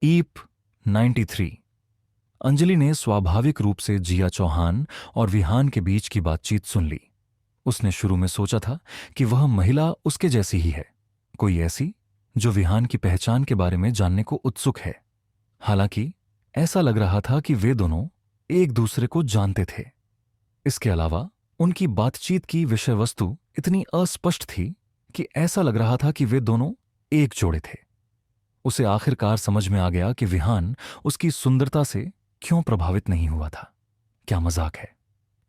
ईप 93। अंजलि ने स्वाभाविक रूप से जिया चौहान और विहान के बीच की बातचीत सुन ली। उसने शुरू में सोचा था कि वह महिला उसके जैसी ही है, कोई ऐसी जो विहान की पहचान के बारे में जानने को उत्सुक है। हालांकि ऐसा लग रहा था कि वे दोनों एक दूसरे को जानते थे। इसके अलावा उनकी बातचीत की विषय वस्तु इतनी अस्पष्ट थी कि ऐसा लग रहा था कि वे दोनों एक जोड़े थे। उसे आखिरकार समझ में आ गया कि विहान उसकी सुंदरता से क्यों प्रभावित नहीं हुआ था। क्या मजाक है,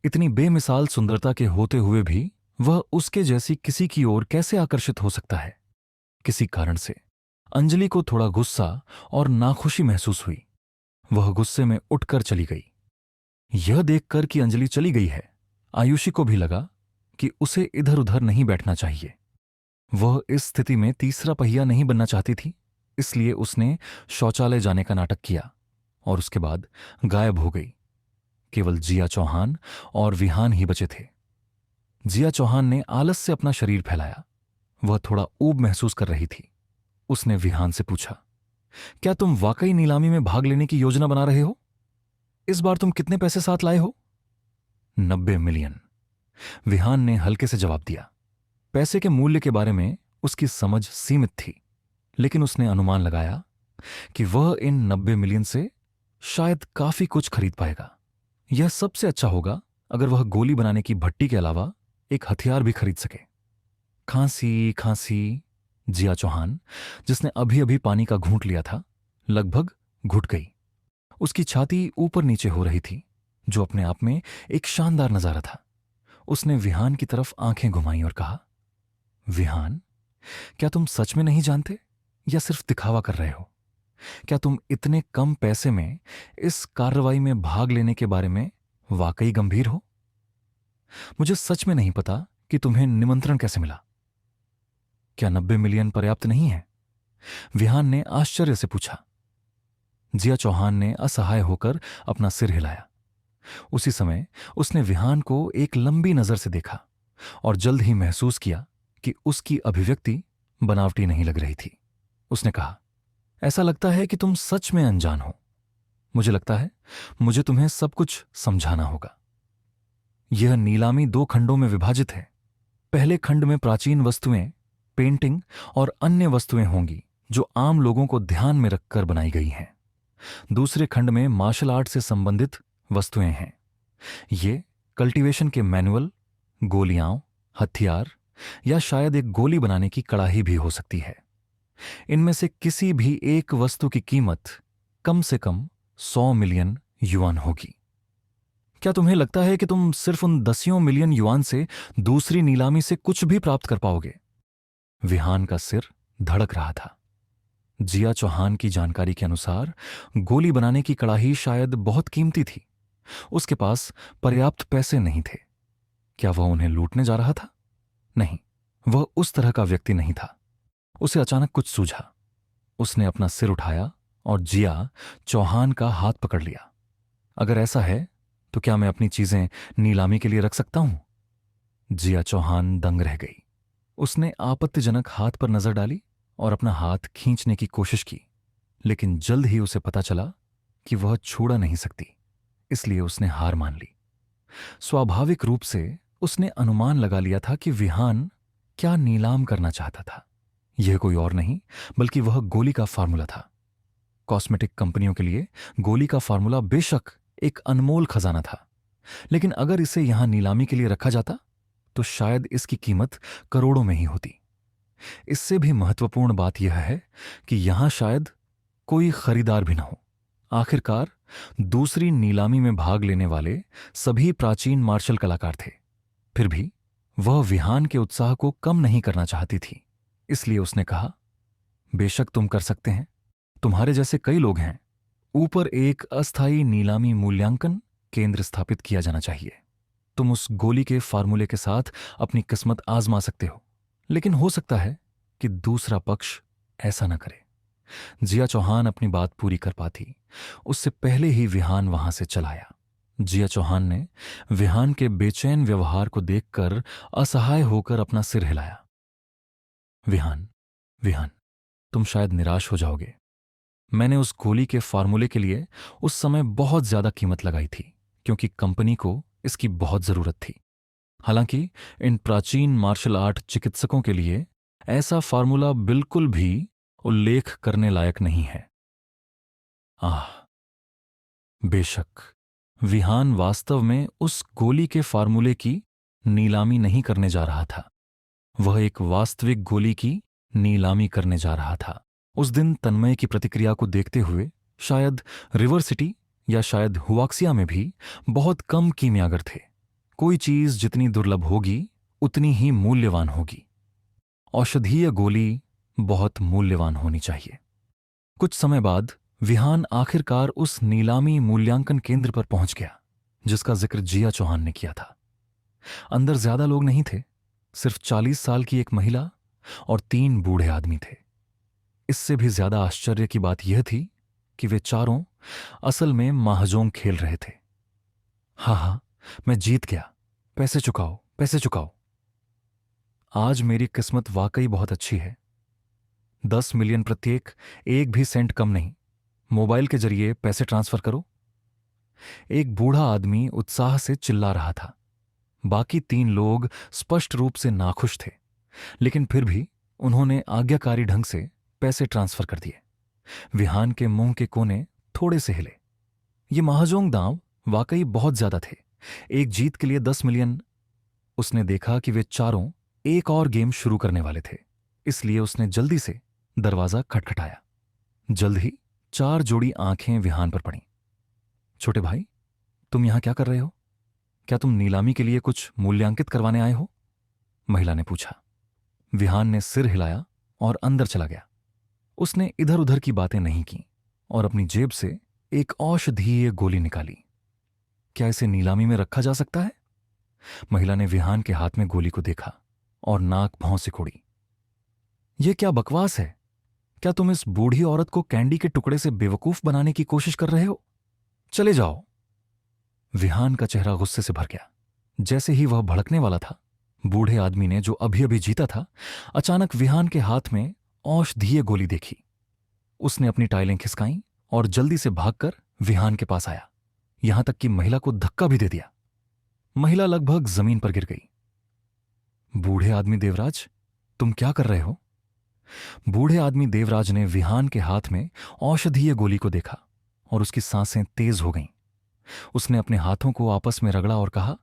इतनी बेमिसाल सुंदरता के होते हुए भी वह उसके जैसी किसी की ओर कैसे आकर्षित हो सकता है। किसी कारण से अंजलि को थोड़ा गुस्सा और नाखुशी महसूस हुई। वह गुस्से में उठकर चली गई। यह देखकर कि अंजलि चली गई है, आयुषी को भी लगा कि उसे इधर उधर नहीं बैठना चाहिए। वह इस स्थिति में तीसरा पहिया नहीं बनना चाहती थी, इसलिए उसने शौचालय जाने का नाटक किया और उसके बाद गायब हो गई। केवल जिया चौहान और विहान ही बचे थे। जिया चौहान ने आलस से अपना शरीर फैलाया। वह थोड़ा ऊब महसूस कर रही थी। उसने विहान से पूछा, क्या तुम वाकई नीलामी में भाग लेने की योजना बना रहे हो? इस बार तुम कितने पैसे साथ लाए हो? 90 मिलियन, विहान ने हल्के से जवाब दिया। पैसे के मूल्य के बारे में उसकी समझ सीमित थी, लेकिन उसने अनुमान लगाया कि वह इन 90 मिलियन से शायद काफी कुछ खरीद पाएगा। यह सबसे अच्छा होगा अगर वह गोली बनाने की भट्टी के अलावा एक हथियार भी खरीद सके। खांसी खांसी, जिया चौहान, जिसने अभी अभी पानी का घूंट लिया था, लगभग घुट गई। उसकी छाती ऊपर नीचे हो रही थी, जो अपने आप में एक शानदार नजारा था। उसने विहान की तरफ आंखें घुमाई और कहा, विहान, क्या तुम सच में नहीं जानते या सिर्फ दिखावा कर रहे हो? क्या तुम इतने कम पैसे में इस कार्रवाई में भाग लेने के बारे में वाकई गंभीर हो? मुझे सच में नहीं पता कि तुम्हें निमंत्रण कैसे मिला। क्या 90 मिलियन पर्याप्त नहीं है? विहान ने आश्चर्य से पूछा। जिया चौहान ने असहाय होकर अपना सिर हिलाया। उसी समय उसने विहान को एक लंबी नजर से देखा और जल्द ही महसूस किया कि उसकी अभिव्यक्ति बनावटी नहीं लग रही थी। उसने कहा, ऐसा लगता है कि तुम सच में अनजान हो। मुझे लगता है मुझे तुम्हें सब कुछ समझाना होगा। यह नीलामी 2 खंडों में विभाजित है। पहले खंड में प्राचीन वस्तुएं, पेंटिंग और अन्य वस्तुएं होंगी जो आम लोगों को ध्यान में रखकर बनाई गई हैं। दूसरे खंड में मार्शल आर्ट से संबंधित वस्तुएं हैं। ये कल्टीवेशन के मैनुअल, गोलियां, हथियार या शायद एक गोली बनाने की कड़ाही भी हो सकती है। इनमें से किसी भी एक वस्तु की कीमत कम से कम 100 मिलियन युआन होगी। क्या तुम्हें लगता है कि तुम सिर्फ उन 10 मिलियन युआन से दूसरी नीलामी से कुछ भी प्राप्त कर पाओगे? विहान का सिर धड़क रहा था। जिया चौहान की जानकारी के अनुसार गोली बनाने की कड़ाही शायद बहुत कीमती थी। उसके पास पर्याप्त पैसे नहीं थे। क्या वह उन्हें लूटने जा रहा था? नहीं, वह उस तरह का व्यक्ति नहीं था। उसे अचानक कुछ सूझा। उसने अपना सिर उठाया और जिया चौहान का हाथ पकड़ लिया। अगर ऐसा है तो क्या मैं अपनी चीजें नीलामी के लिए रख सकता हूं? जिया चौहान दंग रह गई। उसने आपत्तिजनक हाथ पर नजर डाली और अपना हाथ खींचने की कोशिश की, लेकिन जल्द ही उसे पता चला कि वह छोड़ा नहीं सकती, इसलिए उसने हार मान ली। स्वाभाविक रूप से उसने अनुमान लगा लिया था कि विहान क्या नीलाम करना चाहता था। यह कोई और नहीं बल्कि वह गोली का फार्मूला था। कॉस्मेटिक कंपनियों के लिए गोली का फार्मूला बेशक एक अनमोल खजाना था, लेकिन अगर इसे यहां नीलामी के लिए रखा जाता तो शायद इसकी कीमत करोड़ों में ही होती। इससे भी महत्वपूर्ण बात यह है कि यहां शायद कोई खरीदार भी न हो। आखिरकार दूसरी नीलामी में भाग लेने वाले सभी प्राचीन मार्शल कलाकार थे। फिर भी वह विहान के उत्साह को कम नहीं करना चाहती थी, इसलिए उसने कहा, बेशक तुम कर सकते हैं। तुम्हारे जैसे कई लोग हैं। ऊपर एक अस्थायी नीलामी मूल्यांकन केंद्र स्थापित किया जाना चाहिए। तुम उस गोली के फार्मूले के साथ अपनी किस्मत आजमा सकते हो, लेकिन हो सकता है कि दूसरा पक्ष ऐसा न करे। जिया चौहान अपनी बात पूरी कर पाती उससे पहले ही विहान वहां से चलाया। जिया चौहान ने विहान के बेचैन व्यवहार को देखकर असहाय होकर अपना सिर हिलाया। विहान, विहान, तुम शायद निराश हो जाओगे, मैंने उस गोली के फार्मूले के लिए उस समय बहुत ज्यादा कीमत लगाई थी, क्योंकि कंपनी को इसकी बहुत जरूरत थी। हालांकि इन प्राचीन मार्शल आर्ट चिकित्सकों के लिए ऐसा फार्मूला बिल्कुल भी उल्लेख करने लायक नहीं है। आह, बेशक विहान वास्तव में उस गोली के फार्मूले की नीलामी नहीं करने जा रहा था। वह एक वास्तविक गोली की नीलामी करने जा रहा था। उस दिन तन्मय की प्रतिक्रिया को देखते हुए शायद रिवर सिटी या शायद हुआक्सिया में भी बहुत कम कीमियागर थे। कोई चीज जितनी दुर्लभ होगी उतनी ही मूल्यवान होगी। औषधीय गोली बहुत मूल्यवान होनी चाहिए। कुछ समय बाद विहान आखिरकार उस नीलामी मूल्यांकन केंद्र पर पहुंच गया जिसका जिक्र जिया चौहान ने किया था। अंदर ज्यादा लोग नहीं थे, सिर्फ 40 साल की एक महिला और 3 बूढ़े आदमी थे। इससे भी ज्यादा आश्चर्य की बात यह थी कि वे चारों असल में महाजोंग खेल रहे थे। हाँ, मैं जीत गया, पैसे चुकाओ, पैसे चुकाओ। आज मेरी किस्मत वाकई बहुत अच्छी है। 10 मिलियन प्रत्येक, एक भी सेंट कम नहीं। मोबाइल के जरिए पैसे ट्रांसफर करो। एक बूढ़ा आदमी उत्साह से चिल्ला रहा था। बाकी 3 लोग स्पष्ट रूप से नाखुश थे, लेकिन फिर भी उन्होंने आज्ञाकारी ढंग से पैसे ट्रांसफर कर दिए। विहान के मुंह के कोने थोड़े से हिले। ये महाजोंग दांव वाकई बहुत ज्यादा थे। एक जीत के लिए 10 मिलियन। उसने देखा कि वे चारों एक और गेम शुरू करने वाले थे, इसलिए उसने जल्दी से दरवाजा खटखटाया। जल्द ही 4 जोड़ी आंखें विहान पर पड़ीं। छोटे भाई, तुम यहां क्या कर रहे हो? क्या तुम नीलामी के लिए कुछ मूल्यांकित करवाने आए हो? महिला ने पूछा। विहान ने सिर हिलाया और अंदर चला गया। उसने इधर उधर की बातें नहीं की और अपनी जेब से एक औषधीय गोली निकाली। क्या इसे नीलामी में रखा जा सकता है? महिला ने विहान के हाथ में गोली को देखा और नाक भौं से कोड़ी। यह क्या बकवास है? क्या तुम इस बूढ़ी औरत को कैंडी के टुकड़े से बेवकूफ बनाने की कोशिश कर रहे हो? चले जाओ। विहान का चेहरा गुस्से से भर गया। जैसे ही वह भड़कने वाला था, बूढ़े आदमी ने, जो अभी अभी जीता था, अचानक विहान के हाथ में औषधीय गोली देखी। उसने अपनी टाइलें खिसकाईं और जल्दी से भागकर विहान के पास आया, यहां तक कि महिला को धक्का भी दे दिया। महिला लगभग जमीन पर गिर गई। बूढ़े आदमी देवराज, तुम क्या कर रहे हो? बूढ़े आदमी देवराज ने विहान के हाथ में औषधीय गोली को देखा और उसकी सांसें तेज हो गईं। उसने अपने हाथों को आपस में रगड़ा और कहा,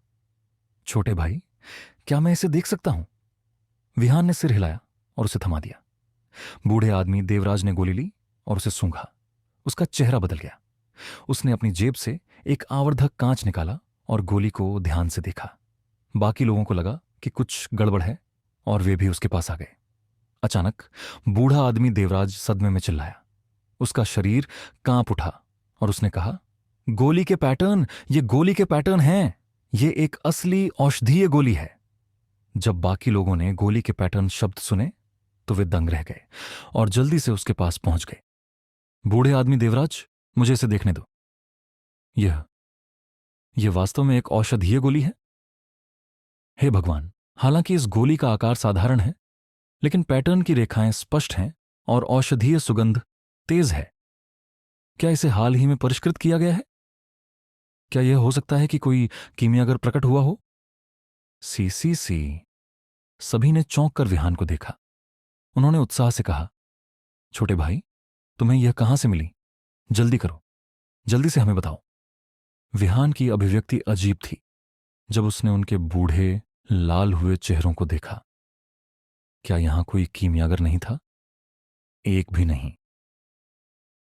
छोटे भाई, क्या मैं इसे देख सकता हूं? विहान ने सिर हिलाया और उसे थमा दिया। बूढ़े आदमी देवराज ने गोली ली और उसे सूंघा। उसका चेहरा बदल गया। उसने अपनी जेब से एक आवर्धक कांच निकाला और गोली को ध्यान से देखा। बाकी लोगों को लगा कि कुछ गड़बड़ है और वे भी उसके पास आ गए। अचानक बूढ़ा आदमी देवराज सदमे में चिल्लाया। उसका शरीर कांप उठा और उसने कहा, गोली के पैटर्न, ये गोली के पैटर्न हैं। ये एक असली औषधीय गोली है। जब बाकी लोगों ने गोली के पैटर्न शब्द सुने तो वे दंग रह गए और जल्दी से उसके पास पहुंच गए। बूढ़े आदमी देवराज, मुझे इसे देखने दो। यह वास्तव में एक औषधीय गोली है? हे भगवान, हालांकि इस गोली का आकार साधारण है, लेकिन पैटर्न की रेखाएं स्पष्ट हैं और औषधीय सुगंध तेज है। क्या इसे हाल ही में परिष्कृत किया गया है? क्या यह हो सकता है कि कोई कीमियागर प्रकट हुआ हो? सी। सभी ने चौंक कर विहान को देखा। उन्होंने उत्साह से कहा, छोटे भाई, तुम्हें यह कहां से मिली? जल्दी करो, जल्दी से हमें बताओ। विहान की अभिव्यक्ति अजीब थी जब उसने उनके बूढ़े लाल हुए चेहरों को देखा। क्या यहां कोई कीमियागर नहीं था? एक भी नहीं।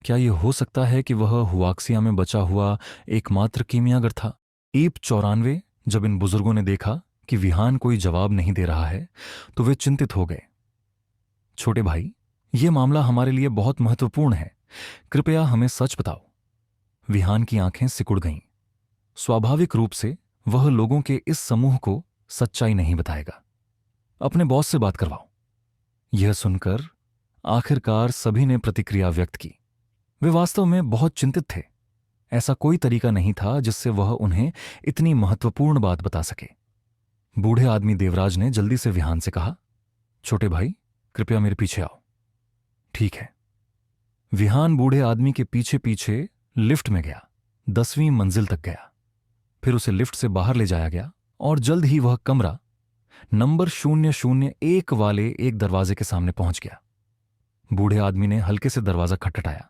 क्या यह हो सकता है कि वह हुआक्सिया में बचा हुआ एकमात्र कीमियागर था? ईप 94। जब इन बुजुर्गों ने देखा कि विहान कोई जवाब नहीं दे रहा है तो वे चिंतित हो गए। छोटे भाई, यह मामला हमारे लिए बहुत महत्वपूर्ण है। कृपया हमें सच बताओ। विहान की आंखें सिकुड़ गईं। स्वाभाविक रूप से वह लोगों के इस समूह को सच्चाई नहीं बताएगा। अपने बॉस से बात करवाओ। यह सुनकर आखिरकार सभी ने प्रतिक्रिया व्यक्त की। वे वास्तव में बहुत चिंतित थे। ऐसा कोई तरीका नहीं था जिससे वह उन्हें इतनी महत्वपूर्ण बात बता सके। बूढ़े आदमी देवराज ने जल्दी से विहान से कहा, छोटे भाई, कृपया मेरे पीछे आओ। ठीक है। विहान बूढ़े आदमी के पीछे पीछे लिफ्ट में गया, 10वीं मंजिल तक गया। फिर उसे लिफ्ट से बाहर ले जाया गया और जल्द ही वह कमरा नंबर 001 वाले एक दरवाजे के सामने पहुंच गया। बूढ़े आदमी ने हल्के से दरवाजा खटखटाया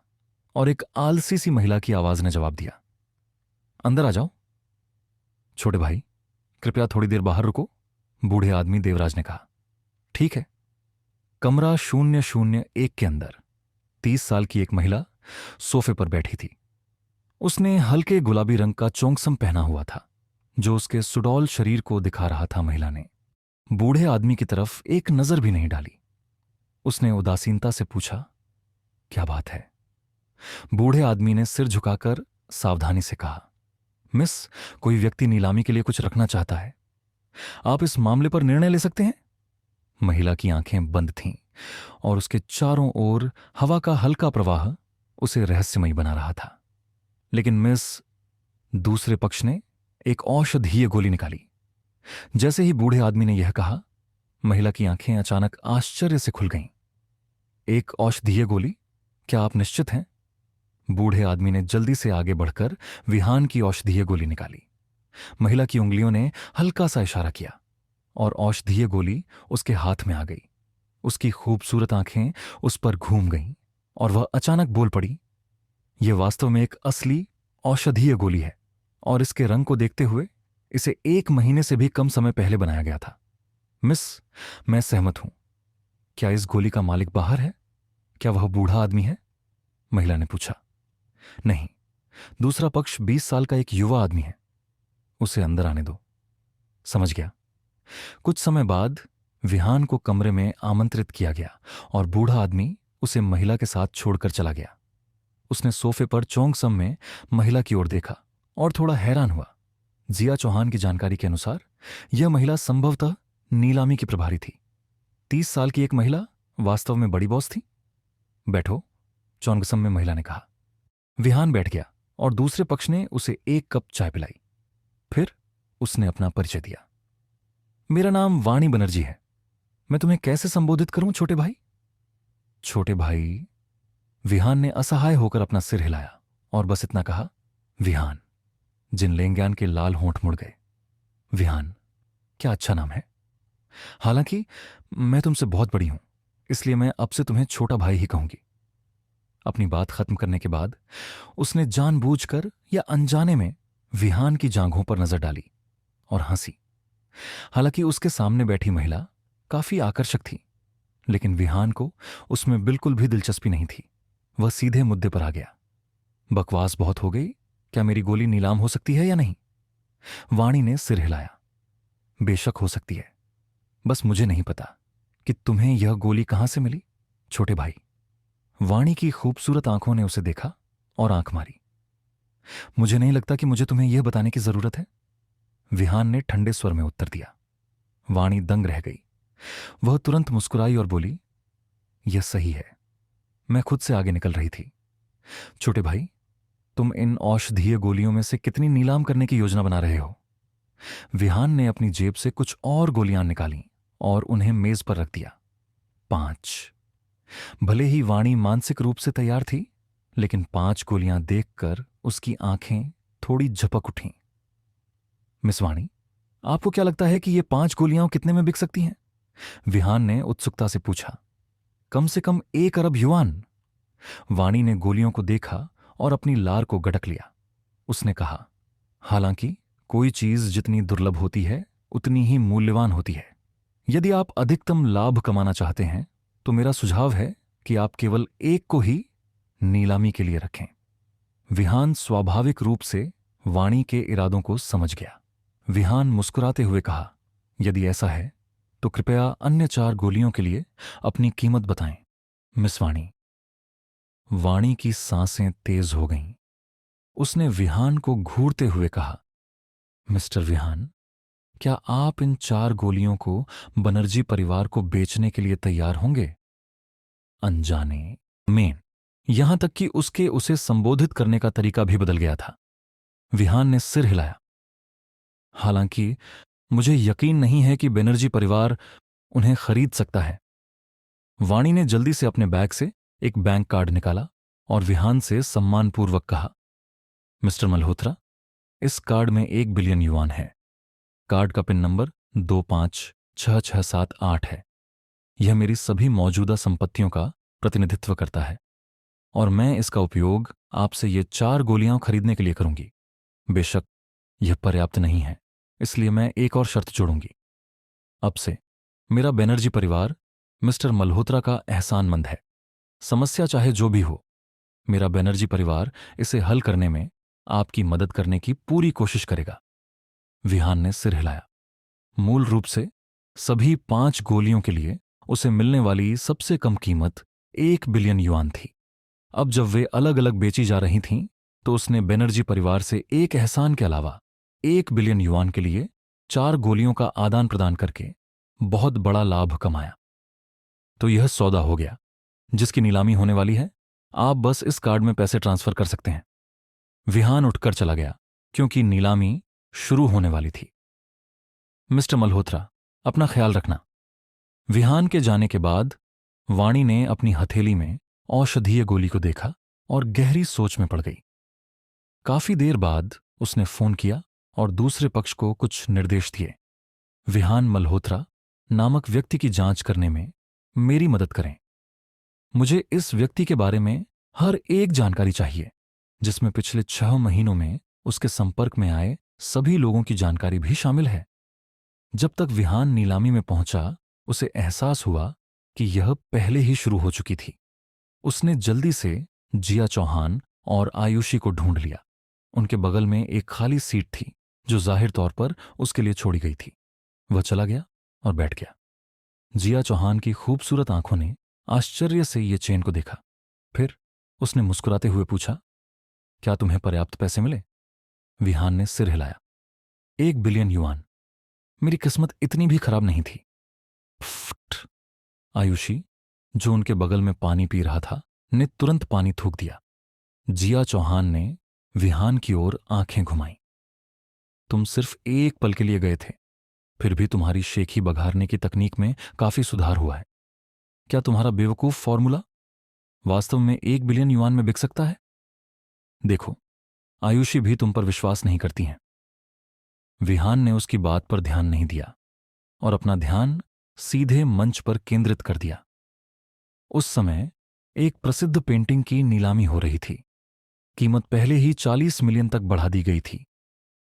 और एक आलसी सी महिला की आवाज ने जवाब दिया, अंदर आ जाओ। छोटे भाई, कृपया थोड़ी देर बाहर रुको, बूढ़े आदमी देवराज ने कहा। ठीक है। कमरा 001 के अंदर 30 साल की एक महिला सोफे पर बैठी थी। उसने हल्के गुलाबी रंग का चोंगसम पहना हुआ था जो उसके सुडौल शरीर को दिखा रहा था। महिला ने बूढ़े आदमी की तरफ एक नजर भी नहीं डाली। उसने उदासीनता से पूछा, क्या बात है? बूढ़े आदमी ने सिर झुकाकर सावधानी से कहा, मिस, कोई व्यक्ति नीलामी के लिए कुछ रखना चाहता है। आप इस मामले पर निर्णय ले सकते हैं। महिला की आंखें बंद थीं और उसके चारों ओर हवा का हल्का प्रवाह उसे रहस्यमयी बना रहा था। लेकिन मिस, दूसरे पक्ष ने एक औषधीय गोली निकाली। जैसे ही बूढ़े आदमी ने यह कहा, महिला की आंखें अचानक आश्चर्य से खुल गईं। एक औषधीय गोली? क्या आप निश्चित हैं? बूढ़े आदमी ने जल्दी से आगे बढ़कर विहान की औषधीय गोली निकाली। महिला की उंगलियों ने हल्का सा इशारा किया और औषधीय गोली उसके हाथ में आ गई। उसकी खूबसूरत आंखें उस पर घूम गईं और वह अचानक बोल पड़ी, यह वास्तव में एक असली औषधीय गोली है और इसके रंग को देखते हुए इसे 1 महीने से भी कम समय पहले बनाया गया था। मिस, मैं सहमत हूं। क्या इस गोली का मालिक बाहर है? क्या वह बूढ़ा आदमी है? महिला ने पूछा। नहीं, दूसरा पक्ष 20 साल का एक युवा आदमी है। उसे अंदर आने दो। समझ गया। कुछ समय बाद विहान को कमरे में आमंत्रित किया गया और बूढ़ा आदमी उसे महिला के साथ छोड़कर चला गया। उसने सोफे पर चोंगसम में महिला की ओर देखा और थोड़ा हैरान हुआ। जिया चौहान की जानकारी के अनुसार यह महिला संभवतः नीलामी की प्रभारी थी। 30 साल की एक महिला वास्तव में बड़ी बॉस थी। बैठो, चौंगसम में महिला ने कहा। विहान बैठ गया और दूसरे पक्ष ने उसे 1 कप चाय पिलाई। फिर उसने अपना परिचय दिया। मेरा नाम वाणी बनर्जी है। मैं तुम्हें कैसे संबोधित करूं, छोटे भाई? छोटे भाई? विहान ने असहाय होकर अपना सिर हिलाया और बस इतना कहा, विहान। जिन लेंग्यान के लाल होंठ मुड़ गए। विहान, क्या अच्छा नाम है। हालांकि मैं तुमसे बहुत बड़ी हूं, इसलिए मैं अब से तुम्हें छोटा भाई ही कहूंगी। अपनी बात खत्म करने के बाद उसने जानबूझकर या अनजाने में विहान की जांघों पर नजर डाली और हंसी। हालांकि उसके सामने बैठी महिला काफी आकर्षक थी, लेकिन विहान को उसमें बिल्कुल भी दिलचस्पी नहीं थी। वह सीधे मुद्दे पर आ गया। बकवास बहुत हो गई। क्या मेरी गोली नीलाम हो सकती है या नहीं? वाणी ने सिर हिलाया। बेशक हो सकती है, बस मुझे नहीं पता कि तुम्हें यह गोली कहां से मिली, छोटे भाई। वाणी की खूबसूरत आंखों ने उसे देखा और आंख मारी। मुझे नहीं लगता कि मुझे तुम्हें यह बताने की जरूरत है, विहान ने ठंडे स्वर में उत्तर दिया। वाणी दंग रह गई। वह तुरंत मुस्कुराई और बोली, यह सही है। मैं खुद से आगे निकल रही थी। छोटे भाई, तुम इन औषधीय गोलियों में से कितनी नीलाम करने की योजना बना रहे हो? विहान ने अपनी जेब से कुछ और गोलियां निकालीं और उन्हें मेज पर रख दिया। 5। भले ही वाणी मानसिक रूप से तैयार थी, लेकिन 5 गोलियां देखकर उसकी आंखें थोड़ी झपक उठीं। मिस वाणी, आपको क्या लगता है कि ये 5 गोलियां कितने में बिक सकती हैं? विहान ने उत्सुकता से पूछा। कम से कम 1 अरब युआन। वाणी ने गोलियों को देखा और अपनी लार को गटक लिया। उसने कहा, हालांकि कोई चीज जितनी दुर्लभ होती है उतनी ही मूल्यवान होती है। यदि आप अधिकतम लाभ कमाना चाहते हैं तो मेरा सुझाव है कि आप केवल 1 को ही नीलामी के लिए रखें। विहान स्वाभाविक रूप से वाणी के इरादों को समझ गया। विहान मुस्कुराते हुए कहा, यदि ऐसा है तो कृपया अन्य 4 गोलियों के लिए अपनी कीमत बताएं, मिस वाणी। वाणी की सांसें तेज हो गईं। उसने विहान को घूरते हुए कहा, मिस्टर विहान, क्या आप इन 4 गोलियों को बनर्जी परिवार को बेचने के लिए तैयार होंगे? अनजाने में यहां तक कि उसे संबोधित करने का तरीका भी बदल गया था। विहान ने सिर हिलाया। हालांकि मुझे यकीन नहीं है कि बनर्जी परिवार उन्हें खरीद सकता है। वाणी ने जल्दी से अपने बैग से एक बैंक कार्ड निकाला और विहान से सम्मानपूर्वक कहा, मिस्टर मल्होत्रा, इस कार्ड में 1 बिलियन युआन है। कार्ड का पिन नंबर 256678 है। यह मेरी सभी मौजूदा संपत्तियों का प्रतिनिधित्व करता है और मैं इसका उपयोग आपसे ये 4 गोलियां खरीदने के लिए करूंगी। बेशक यह पर्याप्त नहीं है, इसलिए मैं एक और शर्त जोड़ूंगी। अब से मेरा बनर्जी परिवार मिस्टर मल्होत्रा का एहसानमंद है। समस्या चाहे जो भी हो, मेरा बनर्जी परिवार इसे हल करने में आपकी मदद करने की पूरी कोशिश करेगा। विहान ने सिर हिलाया। मूल रूप से सभी 5 गोलियों के लिए उसे मिलने वाली सबसे कम कीमत 1 बिलियन युआन थी। अब जब वे अलग अलग बेची जा रही थीं, तो उसने बनर्जी परिवार से एक एहसान के अलावा 1 बिलियन युआन के लिए 4 गोलियों का आदान प्रदान करके बहुत बड़ा लाभ कमाया। तो यह सौदा हो गया जिसकी नीलामी होने वाली है। आप बस इस कार्ड में पैसे ट्रांसफर कर सकते हैं। विहान उठकर चला गया क्योंकि नीलामी शुरू होने वाली थी। मिस्टर मल्होत्रा, अपना ख्याल रखना। विहान के जाने के बाद वाणी ने अपनी हथेली में औषधीय गोली को देखा और गहरी सोच में पड़ गई। काफी देर बाद उसने फोन किया और दूसरे पक्ष को कुछ निर्देश दिए। विहान मल्होत्रा नामक व्यक्ति की जांच करने में मेरी मदद करें। मुझे इस व्यक्ति के बारे में हर एक जानकारी चाहिए, जिसमें पिछले 6 महीनों में उसके संपर्क में आए सभी लोगों की जानकारी भी शामिल है। जब तक विहान नीलामी में पहुंचा, उसे एहसास हुआ कि यह पहले ही शुरू हो चुकी थी। उसने जल्दी से जिया चौहान और आयुषी को ढूंढ लिया। उनके बगल में एक खाली सीट थी जो जाहिर तौर पर उसके लिए छोड़ी गई थी। वह चला गया और बैठ गया। जिया चौहान की खूबसूरत आंखों ने आश्चर्य से ये चेन को देखा। फिर उसने मुस्कुराते हुए पूछा, क्या तुम्हें पर्याप्त पैसे मिले? विहान ने सिर हिलाया। 1 बिलियन युआन। मेरी किस्मत इतनी भी खराब नहीं थी। फट। आयुषी, जो उनके बगल में पानी पी रहा था, ने तुरंत पानी थूक दिया। जिया चौहान ने विहान की ओर आंखें घुमाईं। तुम सिर्फ एक पल के लिए गए थे, फिर भी तुम्हारी शेखी बघारने की तकनीक में काफी सुधार हुआ है। क्या तुम्हारा बेवकूफ फॉर्मूला वास्तव में 1 बिलियन युआन में बिक सकता है? देखो, आयुषी भी तुम पर विश्वास नहीं करती हैं। विहान ने उसकी बात पर ध्यान नहीं दिया और अपना ध्यान सीधे मंच पर केंद्रित कर दिया। उस समय एक प्रसिद्ध पेंटिंग की नीलामी हो रही थी। कीमत पहले ही 40 मिलियन तक बढ़ा दी गई थी।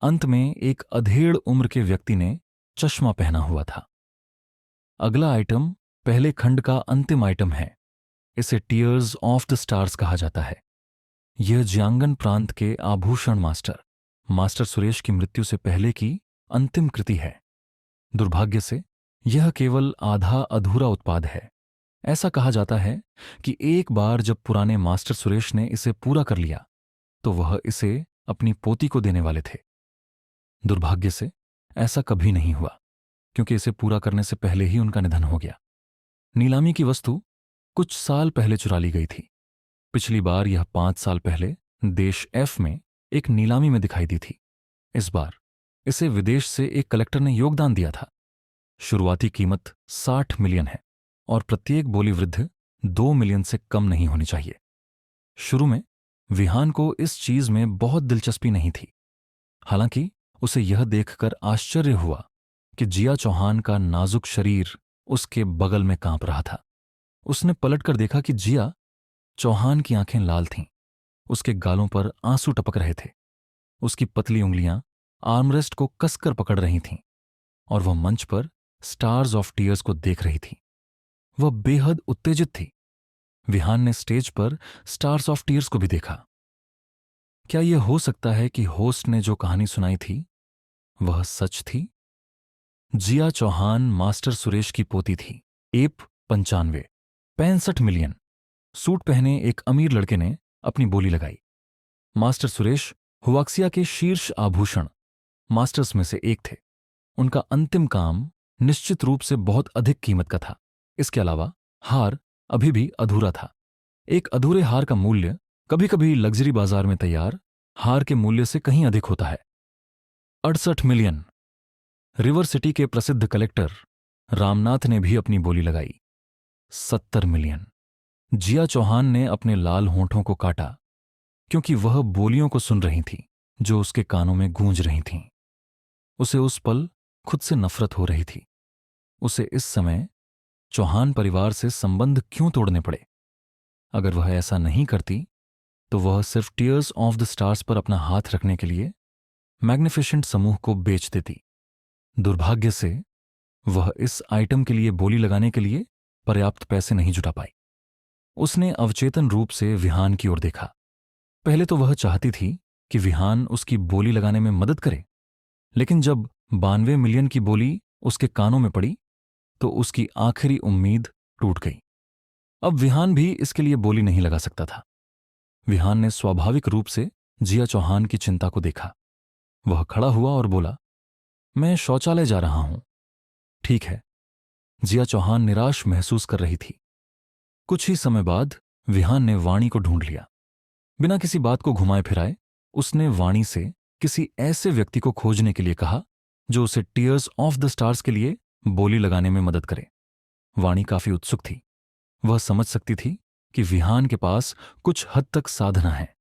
अंत में एक अधेड़ उम्र के व्यक्ति ने चश्मा पहना हुआ था। अगला आइटम पहले खंड का अंतिम आइटम है। इसे टीयर्स ऑफ द स्टार्स कहा जाता है। यह जियांगन प्रांत के आभूषण मास्टर सुरेश की मृत्यु से पहले की अंतिम कृति है। दुर्भाग्य से यह केवल आधा अधूरा उत्पाद है। ऐसा कहा जाता है कि एक बार जब पुराने मास्टर सुरेश ने इसे पूरा कर लिया, तो वह इसे अपनी पोती को देने वाले थे। दुर्भाग्य से ऐसा कभी नहीं हुआ, क्योंकि इसे पूरा करने से पहले ही उनका निधन हो गया। नीलामी की वस्तु कुछ साल पहले चुरा ली गई थी। पिछली बार यह 5 साल पहले देश एफ में एक नीलामी में दिखाई दी थी। इस बार इसे विदेश से एक कलेक्टर ने योगदान दिया था। शुरुआती कीमत 60 मिलियन है और प्रत्येक बोली वृद्ध 2 मिलियन से कम नहीं होनी चाहिए। शुरू में विहान को इस चीज में बहुत दिलचस्पी नहीं थी। हालांकि उसे यह देखकर आश्चर्य हुआ कि जिया चौहान का नाजुक शरीर उसके बगल में कांप रहा था। उसने पलटकर देखा कि जिया चौहान की आंखें लाल थीं। उसके गालों पर आंसू टपक रहे थे। उसकी पतली उंगलियां आर्मरेस्ट को कसकर पकड़ रही थीं और वह मंच पर स्टार्स ऑफ टीयर्स को देख रही थी। वह बेहद उत्तेजित थी। विहान ने स्टेज पर स्टार्स ऑफ टीयर्स को भी देखा। क्या यह हो सकता है कि होस्ट ने जो कहानी सुनाई थी वह सच थी? जिया चौहान मास्टर सुरेश की पोती थी। App 95, 65 million. सूट पहने एक अमीर लड़के ने अपनी बोली लगाई। मास्टर सुरेश हुआक्सिया के शीर्ष आभूषण मास्टर्स में से एक थे। उनका अंतिम काम निश्चित रूप से बहुत अधिक कीमत का था। इसके अलावा हार अभी भी अधूरा था। एक अधूरे हार का मूल्य कभी कभी लग्जरी बाजार में तैयार हार के मूल्य से कहीं अधिक होता है। 68 मिलियन। रिवर सिटी के प्रसिद्ध कलेक्टर रामनाथ ने भी अपनी बोली लगाई। 70 मिलियन। जिया चौहान ने अपने लाल होंठों को काटा, क्योंकि वह बोलियों को सुन रही थी जो उसके कानों में गूंज रही थीं। उसे उस पल खुद से नफरत हो रही थी। उसे इस समय चौहान परिवार से संबंध क्यों तोड़ने पड़े? अगर वह ऐसा नहीं करती तो वह सिर्फ टीयर्स ऑफ द स्टार्स पर अपना हाथ रखने के लिए मैग्निफिसेंट समूह को बेच देती। दुर्भाग्य से वह इस आइटम के लिए बोली लगाने के लिए पर्याप्त पैसे नहीं जुटा पाई। उसने अवचेतन रूप से विहान की ओर देखा। पहले तो वह चाहती थी कि विहान उसकी बोली लगाने में मदद करे, लेकिन जब 92 मिलियन की बोली उसके कानों में पड़ी तो उसकी आखिरी उम्मीद टूट गई। अब विहान भी इसके लिए बोली नहीं लगा सकता था। विहान ने स्वाभाविक रूप से जिया चौहान की चिंता को देखा। वह खड़ा हुआ और बोला, मैं शौचालय जा रहा हूं। ठीक है। जिया चौहान निराश महसूस कर रही थी। कुछ ही समय बाद विहान ने वाणी को ढूंढ लिया। बिना किसी बात को घुमाए फिराए उसने वाणी से किसी ऐसे व्यक्ति को खोजने के लिए कहा जो उसे टीयर्स ऑफ द स्टार्स के लिए बोली लगाने में मदद करे। वाणी काफी उत्सुक थी। वह समझ सकती थी कि विहान के पास कुछ हद तक साधना है,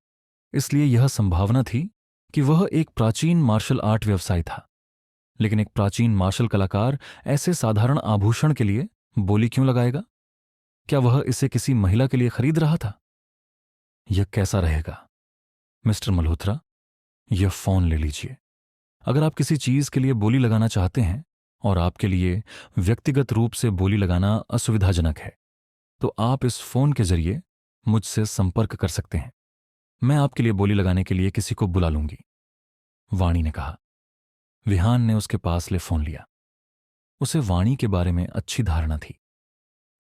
इसलिए यह संभावना थी कि वह एक प्राचीन मार्शल आर्ट व्यवसायी था। लेकिन एक प्राचीन मार्शल कलाकार ऐसे साधारण आभूषण के लिए बोली क्यों लगाएगा? क्या वह इसे किसी महिला के लिए खरीद रहा था? यह कैसा रहेगा? मिस्टर मल्होत्रा, यह फोन ले लीजिए। अगर आप किसी चीज के लिए बोली लगाना चाहते हैं और आपके लिए व्यक्तिगत रूप से बोली लगाना असुविधाजनक है, तो आप इस फोन के जरिए मुझसे संपर्क कर सकते हैं। मैं आपके लिए बोली लगाने के लिए किसी को बुला लूंगी, वाणी ने कहा। विहान ने उसके पास ले फोन लिया। उसे वाणी के बारे में अच्छी धारणा थी।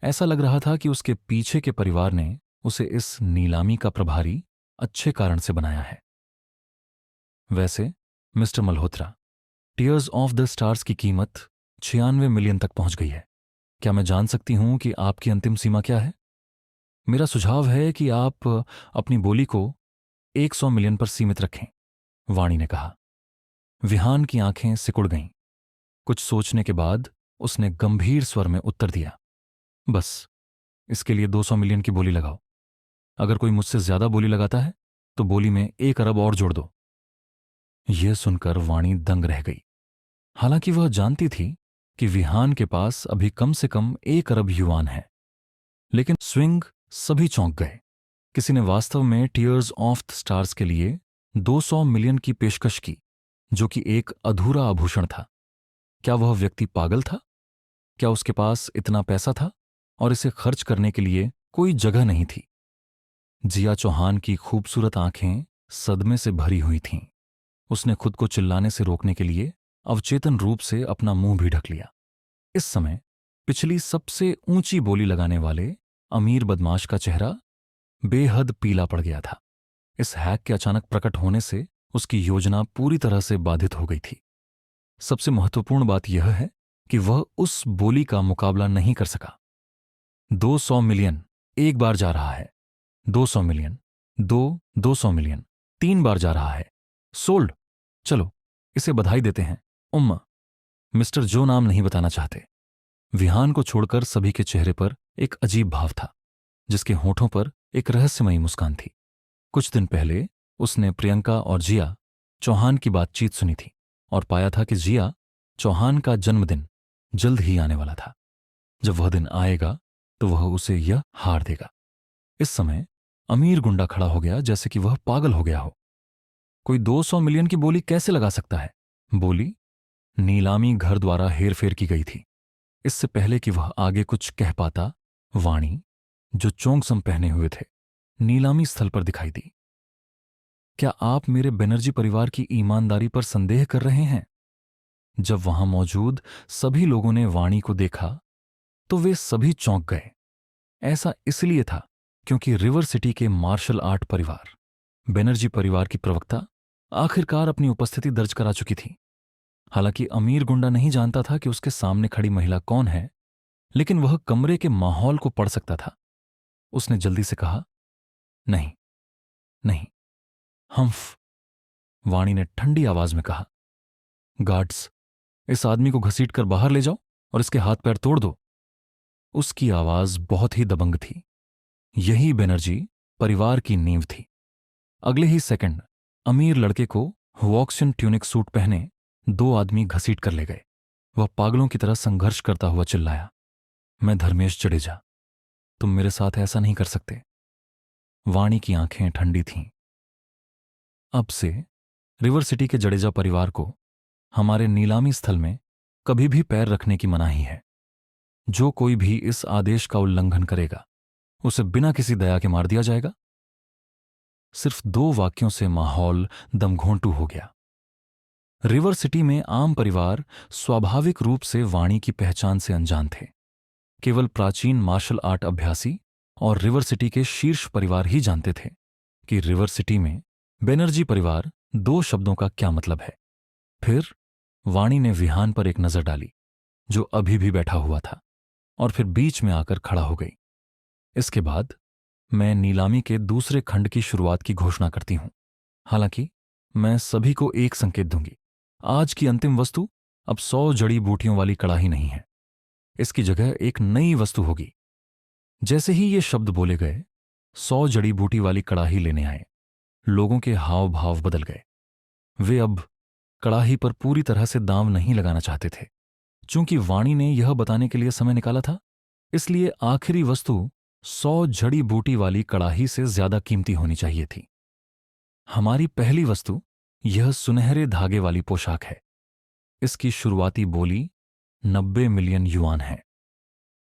ऐसा लग रहा था कि उसके पीछे के परिवार ने उसे इस नीलामी का प्रभारी अच्छे कारण से बनाया है। वैसे mister Malhotra, tears of the stars की कीमत 96 मिलियन तक पहुंच गई है। क्या मैं जान सकती हूं कि आपकी अंतिम सीमा क्या है? मेरा सुझाव है कि आप अपनी बोली को 100 मिलियन पर सीमित रखें, वाणी ने कहा। विहान की आंखें सिकुड़ गईं। कुछ सोचने के बाद उसने गंभीर स्वर में उत्तर दिया, बस इसके लिए 200 मिलियन की बोली लगाओ। अगर कोई मुझसे ज्यादा बोली लगाता है तो बोली में 1 अरब और जोड़ दो। यह सुनकर वाणी दंग रह गई। हालांकि वह जानती थी कि विहान के पास अभी कम से कम 1 अरब युआन है, लेकिन स्विंग सभी चौंक गए। किसी ने वास्तव में टीयर्स ऑफ द स्टार्स के लिए 200 मिलियन की पेशकश की, जो कि एक अधूरा आभूषण था। क्या वह व्यक्ति पागल था? क्या उसके पास इतना पैसा था और इसे खर्च करने के लिए कोई जगह नहीं थी? जिया चौहान की खूबसूरत आंखें सदमे से भरी हुई थीं। उसने खुद को चिल्लाने से रोकने के लिए अवचेतन रूप से अपना मुंह भी ढक लिया। इस समय पिछली सबसे ऊंची बोली लगाने वाले अमीर बदमाश का चेहरा बेहद पीला पड़ गया था। इस हैक के अचानक प्रकट होने से उसकी योजना पूरी तरह से बाधित हो गई थी। सबसे महत्वपूर्ण बात यह है कि वह उस बोली का मुकाबला नहीं कर सका। 200 मिलियन एक बार जा रहा है, 200 मिलियन, 200 मिलियन 3 बार जा रहा है। सोल्ड। चलो इसे बधाई देते हैं। उम्मा। मिस्टर जो नाम नहीं बताना चाहते। विहान को छोड़कर सभी के चेहरे पर एक अजीब भाव था, जिसके होठों पर एक रहस्यमयी मुस्कान थी। कुछ दिन पहले उसने प्रियंका और जिया चौहान की बातचीत सुनी थी और पाया था कि जिया चौहान का जन्मदिन जल्द ही आने वाला था। जब वह दिन आएगा तो वह उसे यह हार देगा। इस समय अमीर गुंडा खड़ा हो गया जैसे कि वह पागल हो गया हो। कोई 200 मिलियन की बोली कैसे लगा सकता है? बोली नीलामी घर द्वारा हेरफेर की गई थी। इससे पहले कि वह आगे कुछ कह पाता, वाणी, जो चोंगसम पहने हुए थे, नीलामी स्थल पर दिखाई दी। क्या आप मेरे बनर्जी परिवार की ईमानदारी पर संदेह कर रहे हैं? जब वहां मौजूद सभी लोगों ने वाणी को देखा तो वे सभी चौंक गए। ऐसा इसलिए था क्योंकि रिवर सिटी के मार्शल आर्ट परिवार, बनर्जी परिवार की प्रवक्ता आखिरकार अपनी उपस्थिति दर्ज करा चुकी थी। हालांकि अमीर गुंडा नहीं जानता था कि उसके सामने खड़ी महिला कौन है, लेकिन वह कमरे के माहौल को पढ़ सकता था। उसने जल्दी से कहा, नहीं नहीं, हम्फ। वाणी ने ठंडी आवाज में कहा, गार्ड्स, इस आदमी को घसीटकर बाहर ले जाओ और इसके हाथ पैर तोड़ दो। उसकी आवाज बहुत ही दबंग थी। यही बनर्जी परिवार की नींव थी। अगले ही सेकंड अमीर लड़के को वॉक्सिन ट्यूनिक सूट पहने दो आदमी घसीट कर ले गए। वह पागलों की तरह संघर्ष करता हुआ चिल्लाया, मैं धर्मेश जडेजा, तुम मेरे साथ ऐसा नहीं कर सकते। वाणी की आंखें ठंडी थीं। अब से रिवर सिटी के जडेजा परिवार को हमारे नीलामी स्थल में कभी भी पैर रखने की मनाही है। जो कोई भी इस आदेश का उल्लंघन करेगा उसे बिना किसी दया के मार दिया जाएगा। सिर्फ दो वाक्यों से माहौल दमघोंटू हो गया। रिवर सिटी में आम परिवार स्वाभाविक रूप से वाणी की पहचान से अनजान थे। केवल प्राचीन मार्शल आर्ट अभ्यासी और रिवर सिटी के शीर्ष परिवार ही जानते थे कि रिवर सिटी में बनर्जी परिवार दो शब्दों का क्या मतलब है। फिर वाणी ने विहान पर एक नजर डाली, जो अभी भी बैठा हुआ था, और फिर बीच में आकर खड़ा हो गई। इसके बाद मैं नीलामी के दूसरे खंड की शुरुआत की घोषणा करती हूं। हालांकि मैं सभी को एक संकेत दूंगी, आज की अंतिम वस्तु अब 100 जड़ी बूटियों वाली कड़ाही नहीं है। इसकी जगह एक नई वस्तु होगी। जैसे ही ये शब्द बोले गए, 100 जड़ी बूटी वाली कड़ाही लेने आए। लोगों के हाव भाव बदल गए। वे अब कड़ाही पर पूरी तरह से दांव नहीं लगाना चाहते थे। चूंकि वाणी ने यह बताने के लिए समय निकाला था, इसलिए आखिरी वस्तु 100 जड़ी बूटी वाली कड़ाही से ज्यादा कीमती होनी चाहिए थी। हमारी पहली वस्तु यह सुनहरे धागे वाली पोशाक है। इसकी शुरुआती बोली 90 मिलियन युआन है।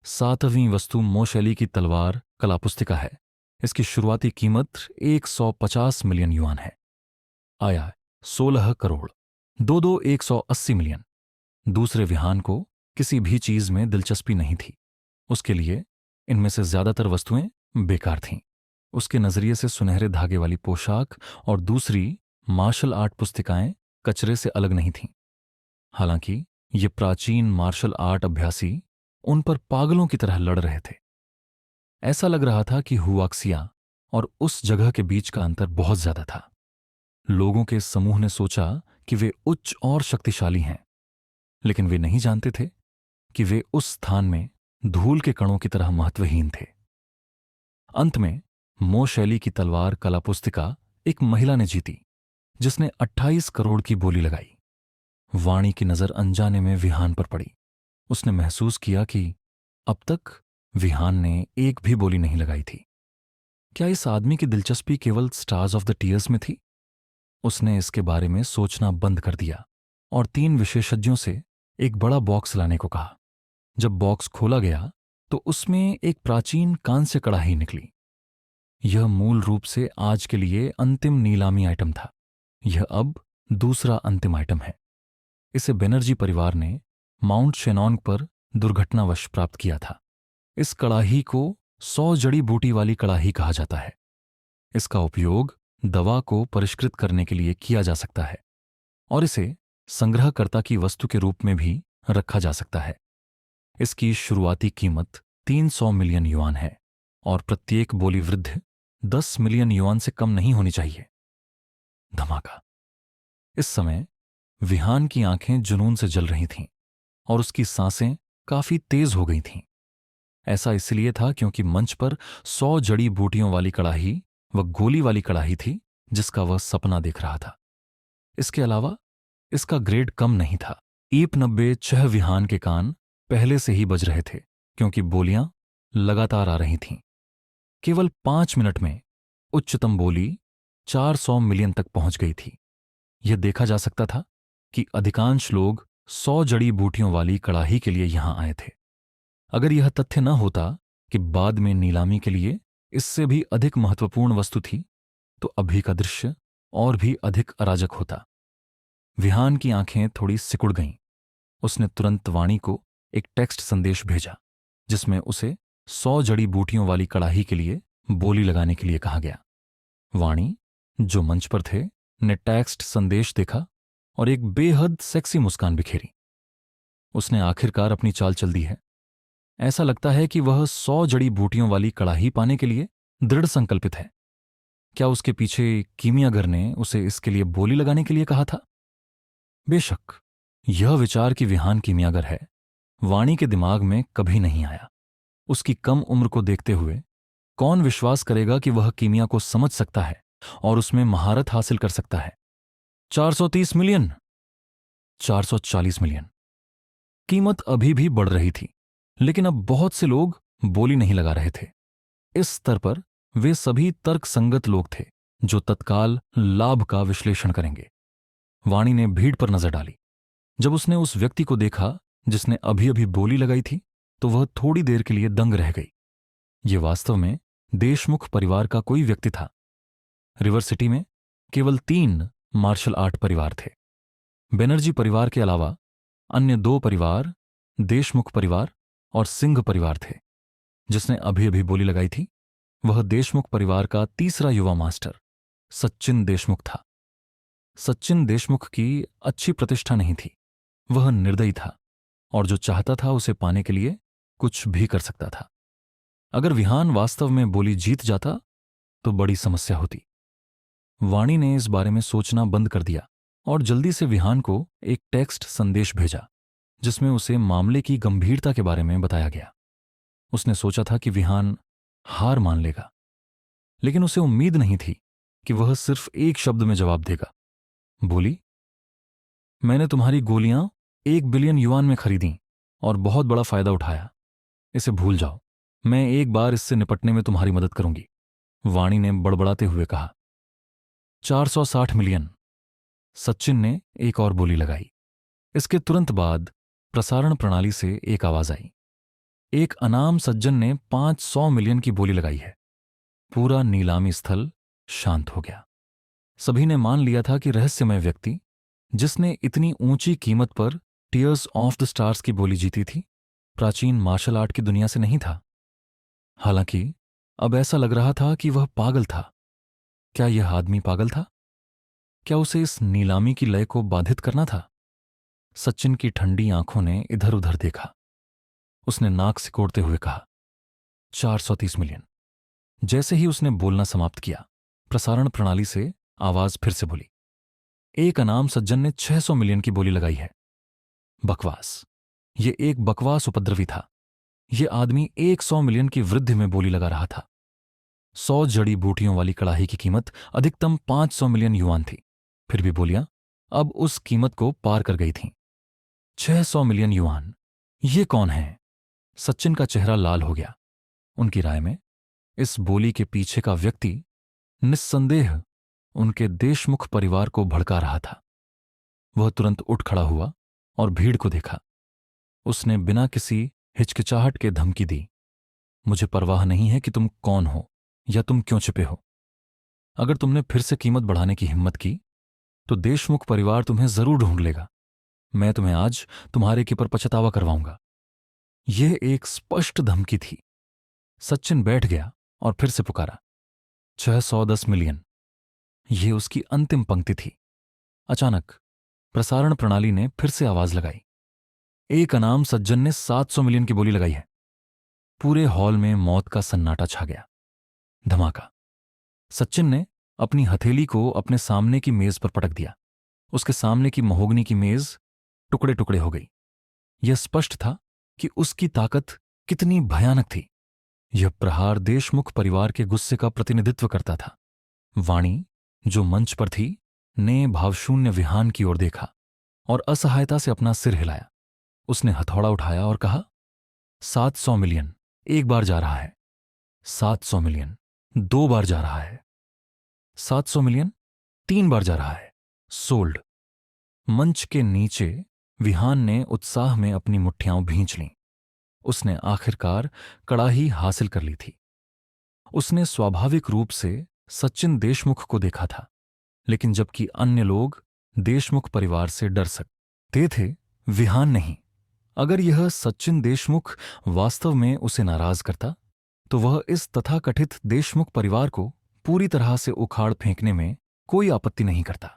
सातवीं वस्तु मोशैली की तलवार कला पुस्तिका है। इसकी शुरुआती कीमत 150 मिलियन युआन है। आया 16 करोड़, दो 180 मिलियन। दूसरे विहान को किसी भी चीज में दिलचस्पी नहीं थी। उसके लिए इनमें से ज्यादातर वस्तुएं बेकार थीं। उसके नजरिए से सुनहरे धागे वाली पोशाक और दूसरी मार्शल आर्ट पुस्तिकाएं कचरे से अलग नहीं थीं। हालांकि ये प्राचीन मार्शल आर्ट अभ्यासी उन पर पागलों की तरह लड़ रहे थे। ऐसा लग रहा था कि हुआक्सिया और उस जगह के बीच का अंतर बहुत ज्यादा था। लोगों के समूह ने सोचा कि वे उच्च और शक्तिशाली हैं, लेकिन वे नहीं जानते थे कि वे उस स्थान में धूल के कणों की तरह महत्वहीन थे। अंत में मो शैली की तलवार कला पुस्तिका एक महिला ने जीती, जिसने 28 करोड़ की बोली लगाई। वाणी की नजर अनजाने में विहान पर पड़ी। उसने महसूस किया कि अब तक विहान ने एक भी बोली नहीं लगाई थी। क्या इस आदमी की दिलचस्पी केवल स्टार्स ऑफ द टीयर्स में थी? उसने इसके बारे में सोचना बंद कर दिया और 3 विशेषज्ञों से एक बड़ा बॉक्स लाने को कहा। जब बॉक्स खोला गया तो उसमें एक प्राचीन कांस्य कड़ाही निकली। यह मूल रूप से आज के लिए अंतिम नीलामी आइटम था। यह अब दूसरा अंतिम आइटम है। इसे बनर्जी परिवार ने माउंट शेनॉन्ग पर दुर्घटनावश प्राप्त किया था। इस कड़ाही को 100 जड़ी बूटी वाली कड़ाही कहा जाता है। इसका उपयोग दवा को परिष्कृत करने के लिए किया जा सकता है और इसे संग्रहकर्ता की वस्तु के रूप में भी रखा जा सकता है। इसकी शुरुआती कीमत 300 मिलियन युआन है और प्रत्येक बोली वृद्ध 10 मिलियन युआन से कम नहीं होनी चाहिए। धमाका। इस समय विहान की आंखें जुनून से जल रही थीं और उसकी सांसें काफी तेज हो गई थीं। ऐसा इसलिए था क्योंकि मंच पर 100 जड़ी बूटियों वाली कड़ाही वह गोली वाली कड़ाही थी जिसका वह सपना देख रहा था। इसके अलावा इसका ग्रेड कम नहीं था। ईप 90 छह विहान के कान पहले से ही बज रहे थे क्योंकि बोलियां लगातार आ रही थीं। केवल 5 मिनट में उच्चतम बोली 400 मिलियन तक पहुंच गई थी। यह देखा जा सकता था कि अधिकांश लोग 100 जड़ी बूटियों वाली कड़ाही के लिए यहां आए थे। अगर यह तथ्य न होता कि बाद में नीलामी के लिए इससे भी अधिक महत्वपूर्ण वस्तु थी, तो अभी का दृश्य और भी अधिक अराजक होता। विहान की आंखें थोड़ी सिकुड़ गईं। उसने तुरंत वाणी को एक टेक्स्ट संदेश भेजा जिसमें उसे 100 जड़ी बूटियों वाली कड़ाही के लिए बोली लगाने के लिए कहा गया। वाणी, जो मंच पर थे, ने टेक्स्ट संदेश देखा और एक बेहद सेक्सी मुस्कान बिखेरी। उसने आखिरकार अपनी चाल चल दी है। ऐसा लगता है कि वह 100 जड़ी बूटियों वाली कड़ाही पाने के लिए दृढ़ संकल्पित है। क्या उसके पीछे कीमियागर ने उसे इसके लिए बोली लगाने के लिए कहा था? बेशक यह विचार कि विहान कीमियागर है, वाणी के दिमाग में कभी नहीं आया। उसकी कम उम्र को देखते हुए कौन विश्वास करेगा कि वह कीमिया को समझ सकता है और उसमें महारत हासिल कर सकता है? 430 मिलियन, 440 मिलियन। कीमत अभी भी बढ़ रही थी, लेकिन अब बहुत से लोग बोली नहीं लगा रहे थे। इस स्तर पर वे सभी तर्कसंगत लोग थे जो तत्काल लाभ का विश्लेषण करेंगे। वाणी ने भीड़ पर नजर डाली। जब उसने उस व्यक्ति को देखा जिसने अभी अभी बोली लगाई थी, तो वह थोड़ी देर के लिए दंग रह गई। ये वास्तव में देशमुख परिवार का कोई व्यक्ति था। रिवर सिटी में केवल 3 मार्शल आर्ट परिवार थे। बनर्जी परिवार के अलावा अन्य 2 परिवार देशमुख परिवार और सिंह परिवार थे। जिसने अभी अभी बोली लगाई थी वह देशमुख परिवार का तीसरा युवा मास्टर सचिन देशमुख था। सचिन देशमुख की अच्छी प्रतिष्ठा नहीं थी। वह निर्दयी था और जो चाहता था उसे पाने के लिए कुछ भी कर सकता था। अगर विहान वास्तव में बोली जीत जाता तो बड़ी समस्या होती। वाणी ने इस बारे में सोचना बंद कर दिया और जल्दी से विहान को एक टेक्स्ट संदेश भेजा जिसमें उसे मामले की गंभीरता के बारे में बताया गया। उसने सोचा था कि विहान हार मान लेगा, लेकिन उसे उम्मीद नहीं थी कि वह सिर्फ एक शब्द में जवाब देगा। बोली, मैंने तुम्हारी गोलियां 1 बिलियन युआन में खरीदी और बहुत बड़ा फायदा उठाया। इसे भूल जाओ। मैं एक बार इससे निपटने में तुम्हारी मदद करूंगी। वाणी ने बड़बड़ाते हुए कहा। 460 मिलियन। सचिन ने एक और बोली लगाई। इसके तुरंत बाद प्रसारण प्रणाली से एक आवाज आई। एक अनाम सज्जन ने 500 मिलियन की बोली लगाई है। पूरा नीलामी स्थल शांत हो गया। सभी ने मान लिया था कि रहस्यमय व्यक्ति जिसने इतनी ऊंची कीमत पर टीयर्स ऑफ द स्टार्स की बोली जीती थी प्राचीन मार्शल आर्ट की दुनिया से नहीं था। हालांकि अब ऐसा लग रहा था कि वह पागल था। क्या यह आदमी पागल था? क्या उसे इस नीलामी की लय को बाधित करना था? सचिन की ठंडी आंखों ने इधर उधर देखा। उसने नाक सिकोड़ते हुए कहा, 430 मिलियन। जैसे ही उसने बोलना समाप्त किया, प्रसारण प्रणाली से आवाज फिर से बोली। एक अनाम सज्जन ने 600 मिलियन की बोली लगाई है। बकवास। ये एक बकवास उपद्रवी था। ये आदमी 100 मिलियन की वृद्धि में बोली लगा रहा था। 100 जड़ी बूटियों वाली कड़ाही की कीमत अधिकतम 500 मिलियन युआन थी। फिर भी बोलियां अब उस कीमत को पार कर गई थीं। 600 मिलियन युआन। ये कौन है? सचिन का चेहरा लाल हो गया। उनकी राय में इस बोली के पीछे का व्यक्ति निस्संदेह उनके देशमुख परिवार को भड़का रहा था। वह तुरंत उठ खड़ा हुआ और भीड़ को देखा। उसने बिना किसी हिचकिचाहट के धमकी दी, मुझे परवाह नहीं है कि तुम कौन हो या तुम क्यों छिपे हो। अगर तुमने फिर से कीमत बढ़ाने की हिम्मत की तो देशमुख परिवार तुम्हें जरूर ढूंढ लेगा। मैं तुम्हें आज तुम्हारे के पर पछतावा करवाऊंगा। यह एक स्पष्ट धमकी थी। सचिन बैठ गया और फिर से पुकारा, 610 मिलियन। यह उसकी अंतिम पंक्ति थी। अचानक प्रसारण प्रणाली ने फिर से आवाज लगाई। एक अनाम सज्जन ने 700 मिलियन की बोली लगाई है। पूरे हॉल में मौत का सन्नाटा छा गया। धमाका। सचिन ने अपनी हथेली को अपने सामने की मेज पर पटक दिया। उसके सामने की महोगनी की मेज टुकड़े टुकड़े हो गई। यह स्पष्ट था कि उसकी ताकत कितनी भयानक थी। यह प्रहार देशमुख परिवार के गुस्से का प्रतिनिधित्व करता था। वाणी, जो मंच पर थी, ने भावशून्य विहान की ओर देखा और असहायता से अपना सिर हिलाया। उसने हथौड़ा उठाया और कहा, 700 मिलियन। एक बार जा रहा है। 700 मिलियन 2 बार जा रहा है। 700 मिलियन 3 बार जा रहा है। सोल्ड। मंच के नीचे विहान ने उत्साह में अपनी मुट्ठियां भींच लीं। उसने आखिरकार कड़ाही हासिल कर ली थी। उसने स्वाभाविक रूप से सचिन देशमुख को देखा था, लेकिन जबकि अन्य लोग देशमुख परिवार से डर सकते थे, विहान नहीं। अगर यह सचिन देशमुख वास्तव में उसे नाराज करता तो वह इस तथाकथित देशमुख परिवार को पूरी तरह से उखाड़ फेंकने में कोई आपत्ति नहीं करता।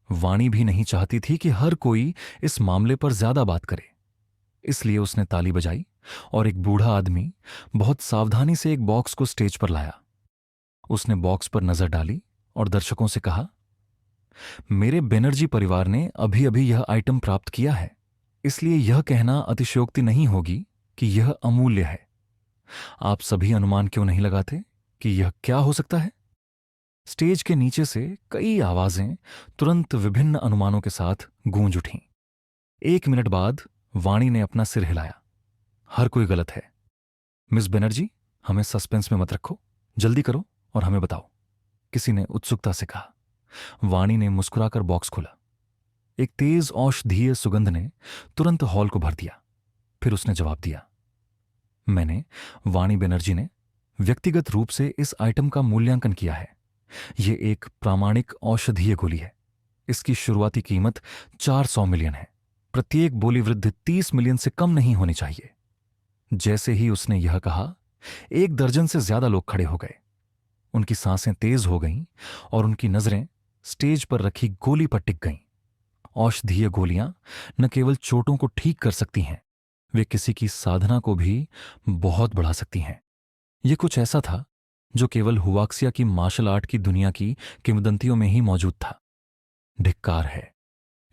वाणी भी नहीं चाहती थी कि हर कोई इस मामले पर ज्यादा बात करे। इसलिए उसने ताली बजाई और एक बूढ़ा आदमी बहुत सावधानी से एक बॉक्स को स्टेज पर लाया। उसने बॉक्स पर नजर डाली और दर्शकों से कहा, मेरे बनर्जी परिवार ने अभी अभी यह आइटम प्राप्त किया है, इसलिए यह कहना अतिशयोक्ति नहीं होगी कि यह अमूल्य है। आप सभी अनुमान क्यों नहीं लगाते कि यह क्या हो सकता है? स्टेज के नीचे से कई आवाजें तुरंत विभिन्न अनुमानों के साथ गूंज उठीं। 1 मिनट बाद वाणी ने अपना सिर हिलाया। हर कोई गलत है। मिस बनर्जी, हमें सस्पेंस में मत रखो, जल्दी करो और हमें बताओ, किसी ने उत्सुकता से कहा। वाणी ने मुस्कुराकर बॉक्स खोला। एक तेज औषधीय सुगंध ने तुरंत हॉल को भर दिया। फिर उसने जवाब दिया, मैंने, वाणी बनर्जी ने, व्यक्तिगत रूप से इस आइटम का मूल्यांकन किया है। यह एक प्रामाणिक औषधीय गोली है। इसकी शुरुआती कीमत 400 मिलियन है। प्रत्येक बोली वृद्धि 30 मिलियन से कम नहीं होनी चाहिए। जैसे ही उसने यह कहा, 1 दर्जन से ज्यादा लोग खड़े हो गए। उनकी सांसें तेज हो गईं और उनकी नजरें स्टेज पर रखी गोली पर टिक गईं। औषधीय गोलियां न केवल चोटों को ठीक कर सकती हैं, वे किसी की साधना को भी बहुत बढ़ा सकती हैं। यह कुछ ऐसा था जो केवल हुआक्सिया की मार्शल आर्ट की दुनिया की किंवदंतियों में ही मौजूद था। धिक्कार है,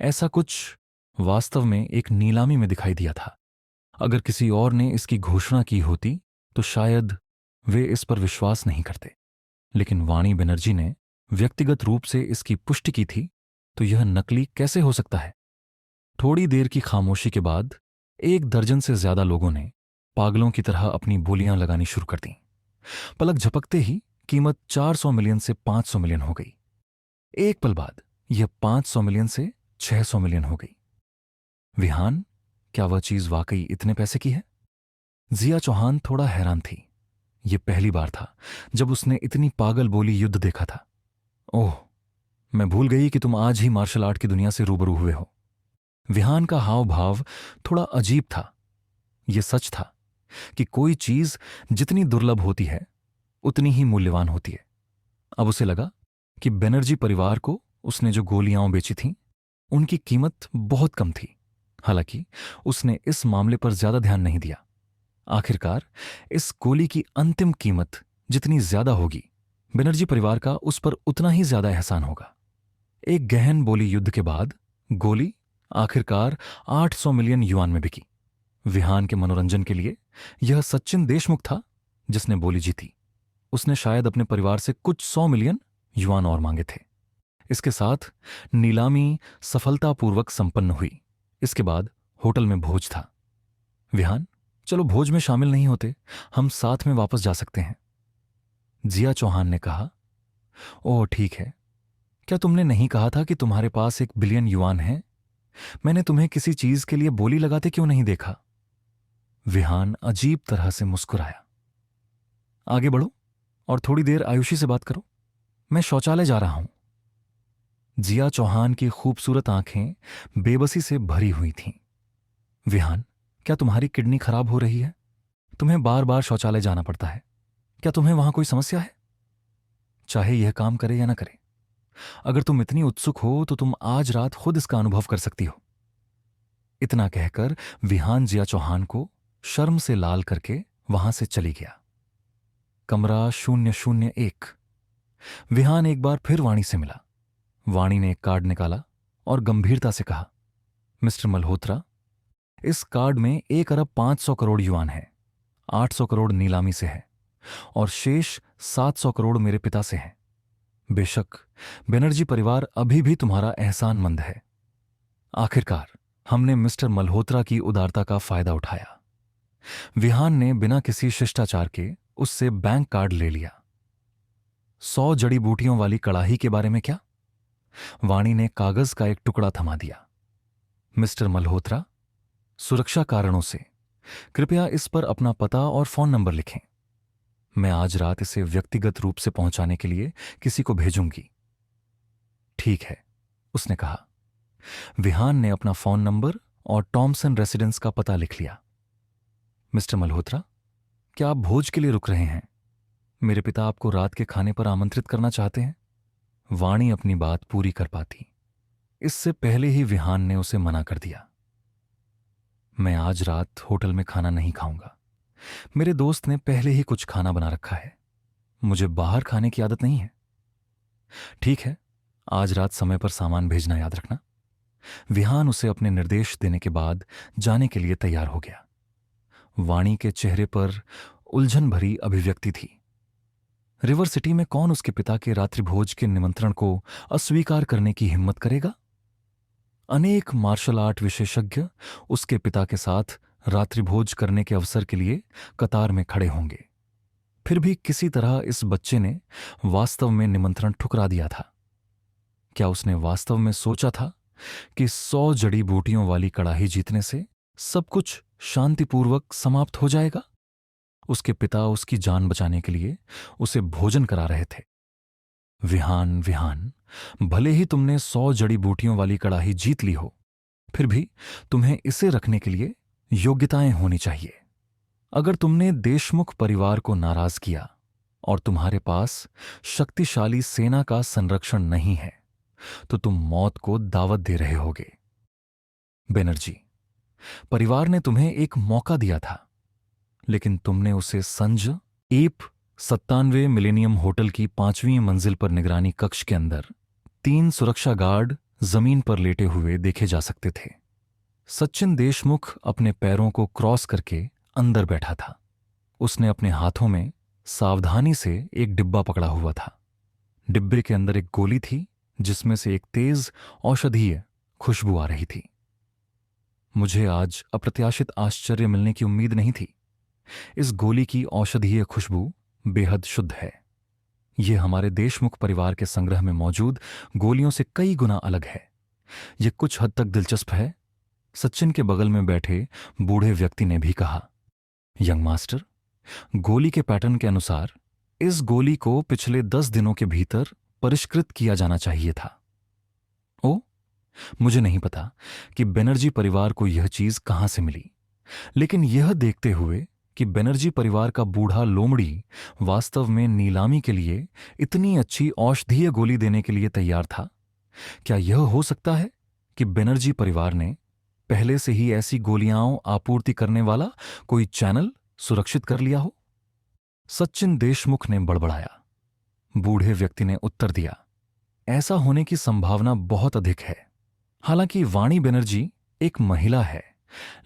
ऐसा कुछ वास्तव में एक नीलामी में दिखाई दिया था। अगर किसी और ने इसकी घोषणा की होती तो शायद वे इस पर विश्वास नहीं करते, लेकिन वाणी बनर्जी ने व्यक्तिगत रूप से इसकी पुष्टि की थी, तो यह नकली कैसे हो सकता है? थोड़ी देर की खामोशी के बाद 1 दर्जन से ज्यादा लोगों ने पागलों की तरह अपनी बोलियां लगानी शुरू कर दीं। पलक झपकते ही कीमत 400 मिलियन से 500 मिलियन हो गई। एक पल बाद यह 500 मिलियन से 600 मिलियन हो गई। विहान, क्या वह चीज वाकई इतने पैसे की है? जिया चौहान थोड़ा हैरान थी। यह पहली बार था जब उसने इतनी पागल बोली युद्ध देखा था। ओह, मैं भूल गई कि तुम आज ही मार्शल आर्ट की दुनिया से रूबरू हुए हो। विहान का हाव भाव थोड़ा अजीब था। यह सच था कि कोई चीज जितनी दुर्लभ होती है उतनी ही मूल्यवान होती है। अब उसे लगा कि बनर्जी परिवार को उसने जो गोलियां बेची थीं उनकी कीमत बहुत कम थी। हालांकि उसने इस मामले पर ज्यादा ध्यान नहीं दिया। आखिरकार इस गोली की अंतिम कीमत जितनी ज्यादा होगी, बनर्जी परिवार का उस पर उतना ही ज्यादा एहसान होगा। एक गहन बोली युद्ध के बाद गोली आखिरकार 800 मिलियन युआन में बिकी। विहान के मनोरंजन के लिए यह सचिन देशमुख था जिसने बोली जीती। उसने शायद अपने परिवार से कुछ 100 मिलियन युआन और मांगे थे। इसके साथ नीलामी सफलतापूर्वक संपन्न हुई। इसके बाद होटल में भोज था। विहान, चलो भोज में शामिल नहीं होते, हम साथ में वापस जा सकते हैं, जिया चौहान ने कहा। ओह ठीक है। क्या तुमने नहीं कहा था कि तुम्हारे पास 1 बिलियन युआन है? मैंने तुम्हें किसी चीज के लिए बोली लगाते क्यों नहीं देखा? विहान अजीब तरह से मुस्कुराया। आगे बढ़ो और थोड़ी देर आयुषी से बात करो, मैं शौचालय जा रहा हूं। जिया चौहान की खूबसूरत आंखें बेबसी से भरी हुई थीं। विहान, क्या तुम्हारी किडनी खराब हो रही है? तुम्हें बार बार शौचालय जाना पड़ता है। क्या तुम्हें वहां कोई समस्या है? चाहे यह काम करे या ना करे, अगर तुम इतनी उत्सुक हो तो तुम आज रात खुद इसका अनुभव कर सकती हो। इतना कहकर विहान जिया चौहान को शर्म से लाल करके वहां से चली गया। कमरा 001। विहान एक बार फिर वाणी से मिला। वाणी ने एक कार्ड निकाला और गंभीरता से कहा, मिस्टर मल्होत्रा, इस कार्ड में 1 अरब 500 करोड़ युआन है। 800 करोड़ नीलामी से है और शेष 700 करोड़ मेरे पिता से है। बेशक बनर्जी परिवार अभी भी तुम्हारा एहसानमंद है। आखिरकार हमने मिस्टर मल्होत्रा की उदारता का फायदा उठाया। विहान ने बिना किसी शिष्टाचार के उससे बैंक कार्ड ले लिया। 100 जड़ी बूटियों वाली कड़ाही के बारे में क्या? वाणी ने कागज का एक टुकड़ा थमा दिया। मिस्टर मल्होत्रा, सुरक्षा कारणों से कृपया इस पर अपना पता और फोन नंबर लिखें। मैं आज रात इसे व्यक्तिगत रूप से पहुंचाने के लिए किसी को भेजूंगी। ठीक है, उसने कहा। विहान ने अपना फोन नंबर और टॉमसन रेसिडेंस का पता लिख लिया। मिस्टर मल्होत्रा, क्या आप भोज के लिए रुक रहे हैं? मेरे पिता आपको रात के खाने पर आमंत्रित करना चाहते हैं। वाणी अपनी बात पूरी कर पाती, इससे पहले ही विहान ने उसे मना कर दिया। मैं आज रात होटल में खाना नहीं खाऊंगा। मेरे दोस्त ने पहले ही कुछ खाना बना रखा है। मुझे बाहर खाने की आदत नहीं है। ठीक है, आज रात समय पर सामान भेजना याद रखना। विहान उसे अपने निर्देश देने के बाद जाने के लिए तैयार हो गया। वाणी के चेहरे पर उलझन भरी अभिव्यक्ति थी। रिवर सिटी में कौन उसके पिता के रात्रिभोज के निमंत्रण को अस्वीकार करने की हिम्मत करेगा? अनेक मार्शल आर्ट विशेषज्ञ उसके पिता के साथ रात्रिभोज करने के अवसर के लिए कतार में खड़े होंगे। फिर भी किसी तरह इस बच्चे ने वास्तव में निमंत्रण ठुकरा दिया था। क्या उसने वास्तव में सोचा था कि 100 जड़ी बूटियों वाली कड़ाही जीतने से सब कुछ शांतिपूर्वक समाप्त हो जाएगा? उसके पिता उसकी जान बचाने के लिए उसे भोजन करा रहे थे। विहान, विहान, भले ही तुमने 100 जड़ी बूटियों वाली कड़ाही जीत ली हो, फिर भी तुम्हें इसे रखने के लिए योग्यताएं होनी चाहिए। अगर तुमने देशमुख परिवार को नाराज किया और तुम्हारे पास शक्तिशाली सेना का संरक्षण नहीं है, तो तुम मौत को दावत दे रहे होगे। बनर्जी, परिवार ने तुम्हें एक मौका दिया था, लेकिन तुमने उसे संज एप 97 मिलेनियम होटल की 5वीं मंजिल पर निगरानी कक्ष के अंदर 3 सुरक्षा गार्ड जमीन पर लेटे हुए देखे जा सकते थे। सचिन देशमुख अपने पैरों को क्रॉस करके अंदर बैठा था। उसने अपने हाथों में सावधानी से एक डिब्बा पकड़ा हुआ था। डिब्बे के अंदर एक गोली थी जिसमें से एक तेज औषधीय खुशबू आ रही थी। मुझे आज अप्रत्याशित आश्चर्य मिलने की उम्मीद नहीं थी। इस गोली की औषधीय खुशबू बेहद शुद्ध है। यह हमारे देशमुख परिवार के संग्रह में मौजूद गोलियों से कई गुना अलग है। यह कुछ हद तक दिलचस्प है, सचिन के बगल में बैठे बूढ़े व्यक्ति ने भी कहा। यंग मास्टर, गोली के पैटर्न के अनुसार इस गोली को पिछले 10 दिनों के भीतर परिष्कृत किया जाना चाहिए था। ओ, मुझे नहीं पता कि बनर्जी परिवार को यह चीज कहां से मिली, लेकिन यह देखते हुए कि बनर्जी परिवार का बूढ़ा लोमड़ी वास्तव में नीलामी के लिए इतनी अच्छी औषधीय गोली देने के लिए तैयार था, क्या यह हो सकता है कि बनर्जी परिवार ने पहले से ही ऐसी गोलियां आपूर्ति करने वाला कोई चैनल सुरक्षित कर लिया हो? सचिन देशमुख ने बड़बड़ाया। बूढ़े व्यक्ति ने उत्तर दिया, ऐसा होने की संभावना बहुत अधिक है। हालांकि वाणी बनर्जी एक महिला है,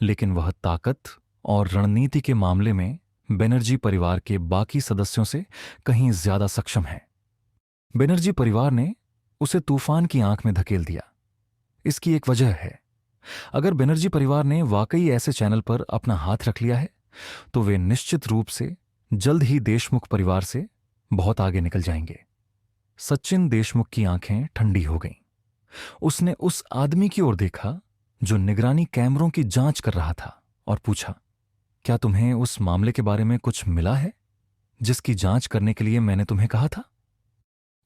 लेकिन वह ताकत और रणनीति के मामले में बनर्जी परिवार के बाकी सदस्यों से कहीं ज्यादा सक्षम है। बनर्जी परिवार ने उसे तूफान की आंख में धकेल दिया। इसकी एक वजह है। अगर बनर्जी परिवार ने वाकई ऐसे चैनल पर अपना हाथ रख लिया है, तो वे निश्चित रूप से जल्द ही देशमुख परिवार से बहुत आगे निकल जाएंगे। सचिन देशमुख की आंखें ठंडी हो गईं। उसने उस आदमी की ओर देखा जो निगरानी कैमरों की जांच कर रहा था और पूछा, क्या तुम्हें उस मामले के बारे में कुछ मिला है जिसकी जांच करने के लिए मैंने तुम्हें कहा था?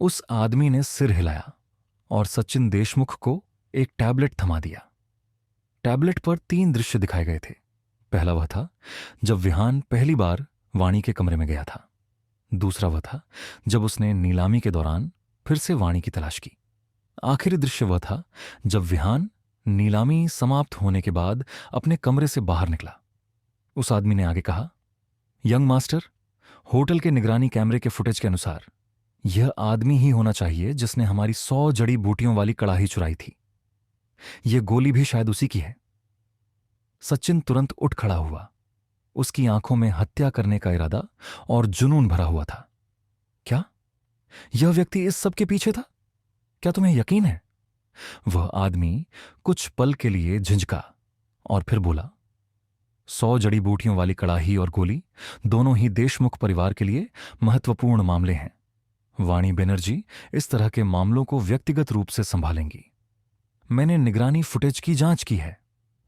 उस आदमी ने सिर हिलाया और सचिन देशमुख को एक टैबलेट थमा दिया। टैबलेट पर 3 दृश्य दिखाए गए थे। पहला वह था जब विहान पहली बार वाणी के कमरे में गया था। दूसरा वह था जब उसने नीलामी के दौरान फिर से वाणी की तलाश की। आखिरी दृश्य वह था जब विहान नीलामी समाप्त होने के बाद अपने कमरे से बाहर निकला। उस आदमी ने आगे कहा, यंग मास्टर, होटल के निगरानी कैमरे के फुटेज के अनुसार यह आदमी ही होना चाहिए जिसने हमारी 100 जड़ी बूटियों वाली कड़ाही चुराई थी। यह गोली भी शायद उसी की है। सचिन तुरंत उठ खड़ा हुआ। उसकी आंखों में हत्या करने का इरादा और जुनून भरा हुआ था। क्या यह व्यक्ति इस सब के पीछे था? क्या तुम्हें यकीन है? वह आदमी कुछ पल के लिए झिझका और फिर बोला, 100 जड़ी बूटियों वाली कड़ाही और गोली दोनों ही देशमुख परिवार के लिए महत्वपूर्ण मामले हैं। वाणी बनर्जी इस तरह के मामलों को व्यक्तिगत रूप से संभालेंगी। मैंने निगरानी फुटेज की जांच की है।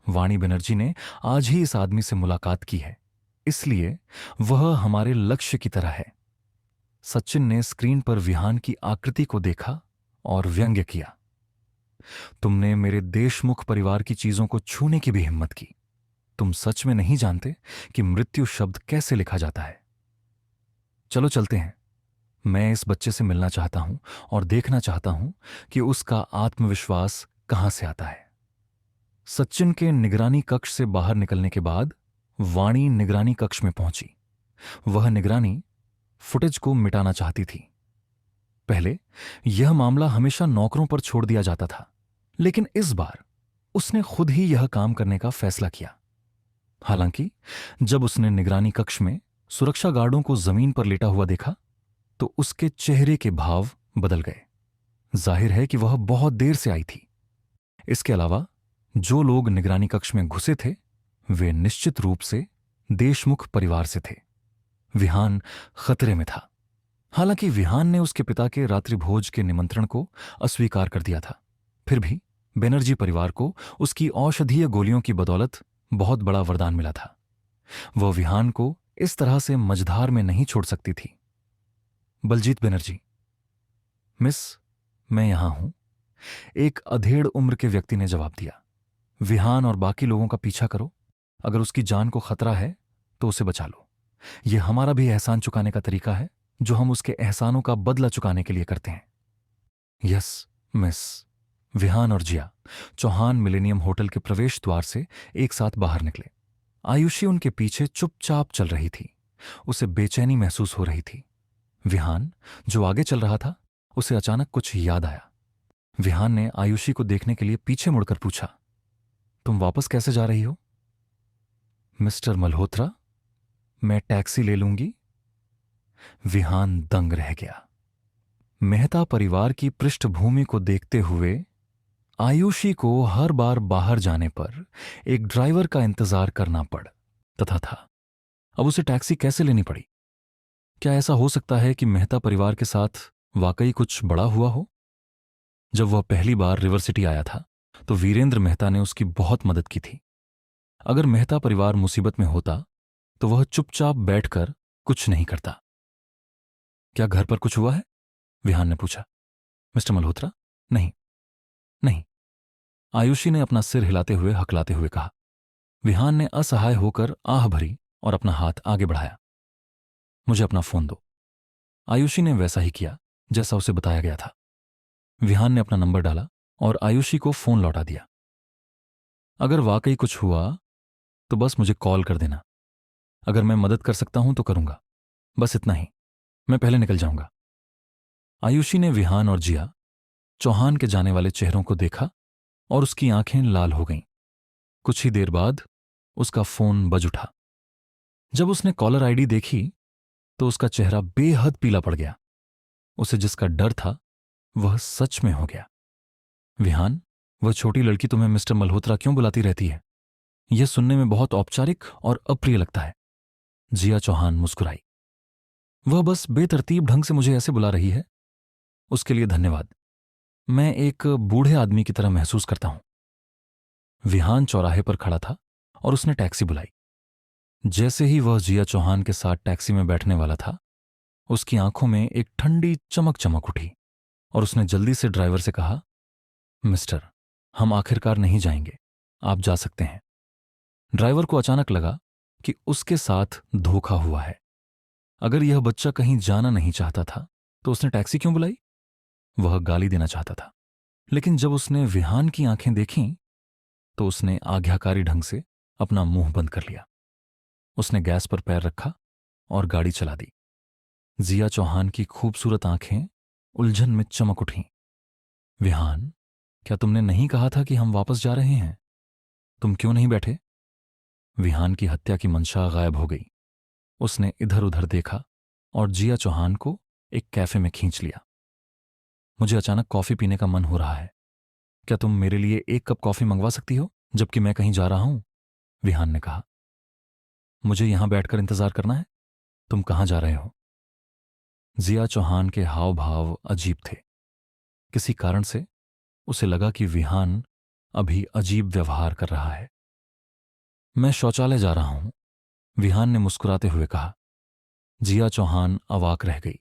वाणी बनर्जी ने आज ही इस आदमी से मुलाकात की है, इसलिए वह हमारे लक्ष्य की तरह है। सचिन ने स्क्रीन पर विहान की आकृति को देखा और व्यंग्य किया, तुमने मेरे देशमुख परिवार की चीजों को छूने की भी हिम्मत की। तुम सच में नहीं जानते कि मृत्यु शब्द कैसे लिखा जाता है। चलो चलते हैं। मैं इस बच्चे से मिलना चाहता हूं और देखना चाहता हूं कि उसका आत्मविश्वास कहां से आता है। सचिन के निगरानी कक्ष से बाहर निकलने के बाद वाणी निगरानी कक्ष में पहुंची। वह निगरानी फुटेज को मिटाना चाहती थी। पहले यह मामला हमेशा नौकरों पर छोड़ दिया जाता था, लेकिन इस बार उसने खुद ही यह काम करने का फैसला किया। हालांकि जब उसने निगरानी कक्ष में सुरक्षा गार्डों को जमीन पर लेटा हुआ देखा तो उसके चेहरे के भाव बदल गए। जाहिर है कि वह बहुत देर से आई थी। इसके अलावा जो लोग निगरानी कक्ष में घुसे थे वे निश्चित रूप से देशमुख परिवार से थे। विहान खतरे में था। हालांकि विहान ने उसके पिता के रात्रिभोज के निमंत्रण को अस्वीकार कर दिया था, फिर भी बनर्जी परिवार को उसकी औषधीय गोलियों की बदौलत बहुत बड़ा वरदान मिला था। वह विहान को इस तरह से मझधार में नहीं छोड़ सकती थी। बलजीत बनर्जी। मिस, मैं यहां हूं, एक अधेड़ उम्र के व्यक्ति ने जवाब दिया। विहान और बाकी लोगों का पीछा करो। अगर उसकी जान को खतरा है तो उसे बचा लो। यह हमारा भी एहसान चुकाने का तरीका है, जो हम उसके एहसानों का बदला चुकाने के लिए करते हैं। Yes miss. विहान और जिया चौहान मिलेनियम होटल के प्रवेश द्वार से एक साथ बाहर निकले। आयुषी उनके पीछे चुपचाप चल रही थी। उसे बेचैनी महसूस हो रही थी। विहान, जो आगे चल रहा था, उसे अचानक कुछ याद आया। विहान ने आयुषी को देखने के लिए पीछे मुड़कर पूछा, तुम वापस कैसे जा रही हो? मिस्टर मल्होत्रा, मैं टैक्सी ले लूंगी। विहान दंग रह गया। मेहता परिवार की पृष्ठभूमि को देखते हुए आयुषी को हर बार बाहर जाने पर एक ड्राइवर का इंतजार करना पड़ तथा था। अब उसे टैक्सी कैसे लेनी पड़ी? क्या ऐसा हो सकता है कि मेहता परिवार के साथ वाकई कुछ बड़ा हुआ हो? जब वह पहली बार रिवर सिटी आया था तो वीरेंद्र मेहता ने उसकी बहुत मदद की थी। अगर मेहता परिवार मुसीबत में होता तो वह चुपचाप बैठकर कुछ नहीं करता। क्या घर पर कुछ हुआ है? विहान ने पूछा। मिस्टर मल्होत्रा, नहीं नहीं, आयुषी ने अपना सिर हिलाते हुए हकलाते हुए कहा। विहान ने असहाय होकर आह भरी और अपना हाथ आगे बढ़ाया। मुझे अपना फोन दो। आयुषी ने वैसा ही किया जैसा उसे बताया गया था। विहान ने अपना नंबर डाला और आयुषी को फोन लौटा दिया। अगर वाकई कुछ हुआ तो बस मुझे कॉल कर देना। अगर मैं मदद कर सकता हूं तो करूंगा, बस इतना ही। मैं पहले निकल जाऊंगा। आयुषी ने विहान और जिया चौहान के जाने वाले चेहरों को देखा और उसकी आंखें लाल हो गईं। कुछ ही देर बाद उसका फोन बज उठा। जब उसने कॉलर आईडी देखी तो उसका चेहरा बेहद पीला पड़ गया। उसे जिसका डर था वह सच में हो गया। विहान, वह छोटी लड़की तुम्हें मिस्टर मल्होत्रा क्यों बुलाती रहती है? यह सुनने में बहुत औपचारिक और अप्रिय लगता है। जिया चौहान मुस्कुराई। वह बस बेतरतीब ढंग से मुझे ऐसे बुला रही है, उसके लिए धन्यवाद। मैं एक बूढ़े आदमी की तरह महसूस करता हूं। विहान चौराहे पर खड़ा था और उसने टैक्सी बुलाई। जैसे ही वह जिया चौहान के साथ टैक्सी में बैठने वाला था, उसकी आंखों में एक ठंडी चमक चमक उठी और उसने जल्दी से ड्राइवर से कहा, मिस्टर, हम आखिरकार नहीं जाएंगे, आप जा सकते हैं। ड्राइवर को अचानक लगा कि उसके साथ धोखा हुआ है। अगर यह बच्चा कहीं जाना नहीं चाहता था तो उसने टैक्सी क्यों बुलाई? वह गाली देना चाहता था, लेकिन जब उसने विहान की आंखें देखीं तो उसने आज्ञाकारी ढंग से अपना मुंह बंद कर लिया। उसने गैस पर पैर रखा और गाड़ी चला दी। जिया चौहान की खूबसूरत आंखें उलझन में चमक उठीं। विहान, क्या तुमने नहीं कहा था कि हम वापस जा रहे हैं? तुम क्यों नहीं बैठे? विहान की हत्या की मंशा गायब हो गई। उसने इधर उधर देखा और जिया चौहान को एक कैफे में खींच लिया। मुझे अचानक कॉफी पीने का मन हो रहा है। क्या तुम मेरे लिए एक कप कॉफी मंगवा सकती हो जबकि मैं कहीं जा रहा हूं? विहान ने कहा। मुझे यहां बैठकर इंतजार करना है? तुम कहां जा रहे हो? जिया चौहान के हाव भाव अजीब थे। किसी कारण से उसे लगा कि विहान अभी अजीब व्यवहार कर रहा है। मैं शौचालय जा रहा हूं, विहान ने मुस्कुराते हुए कहा। जिया चौहान अवाक रह गई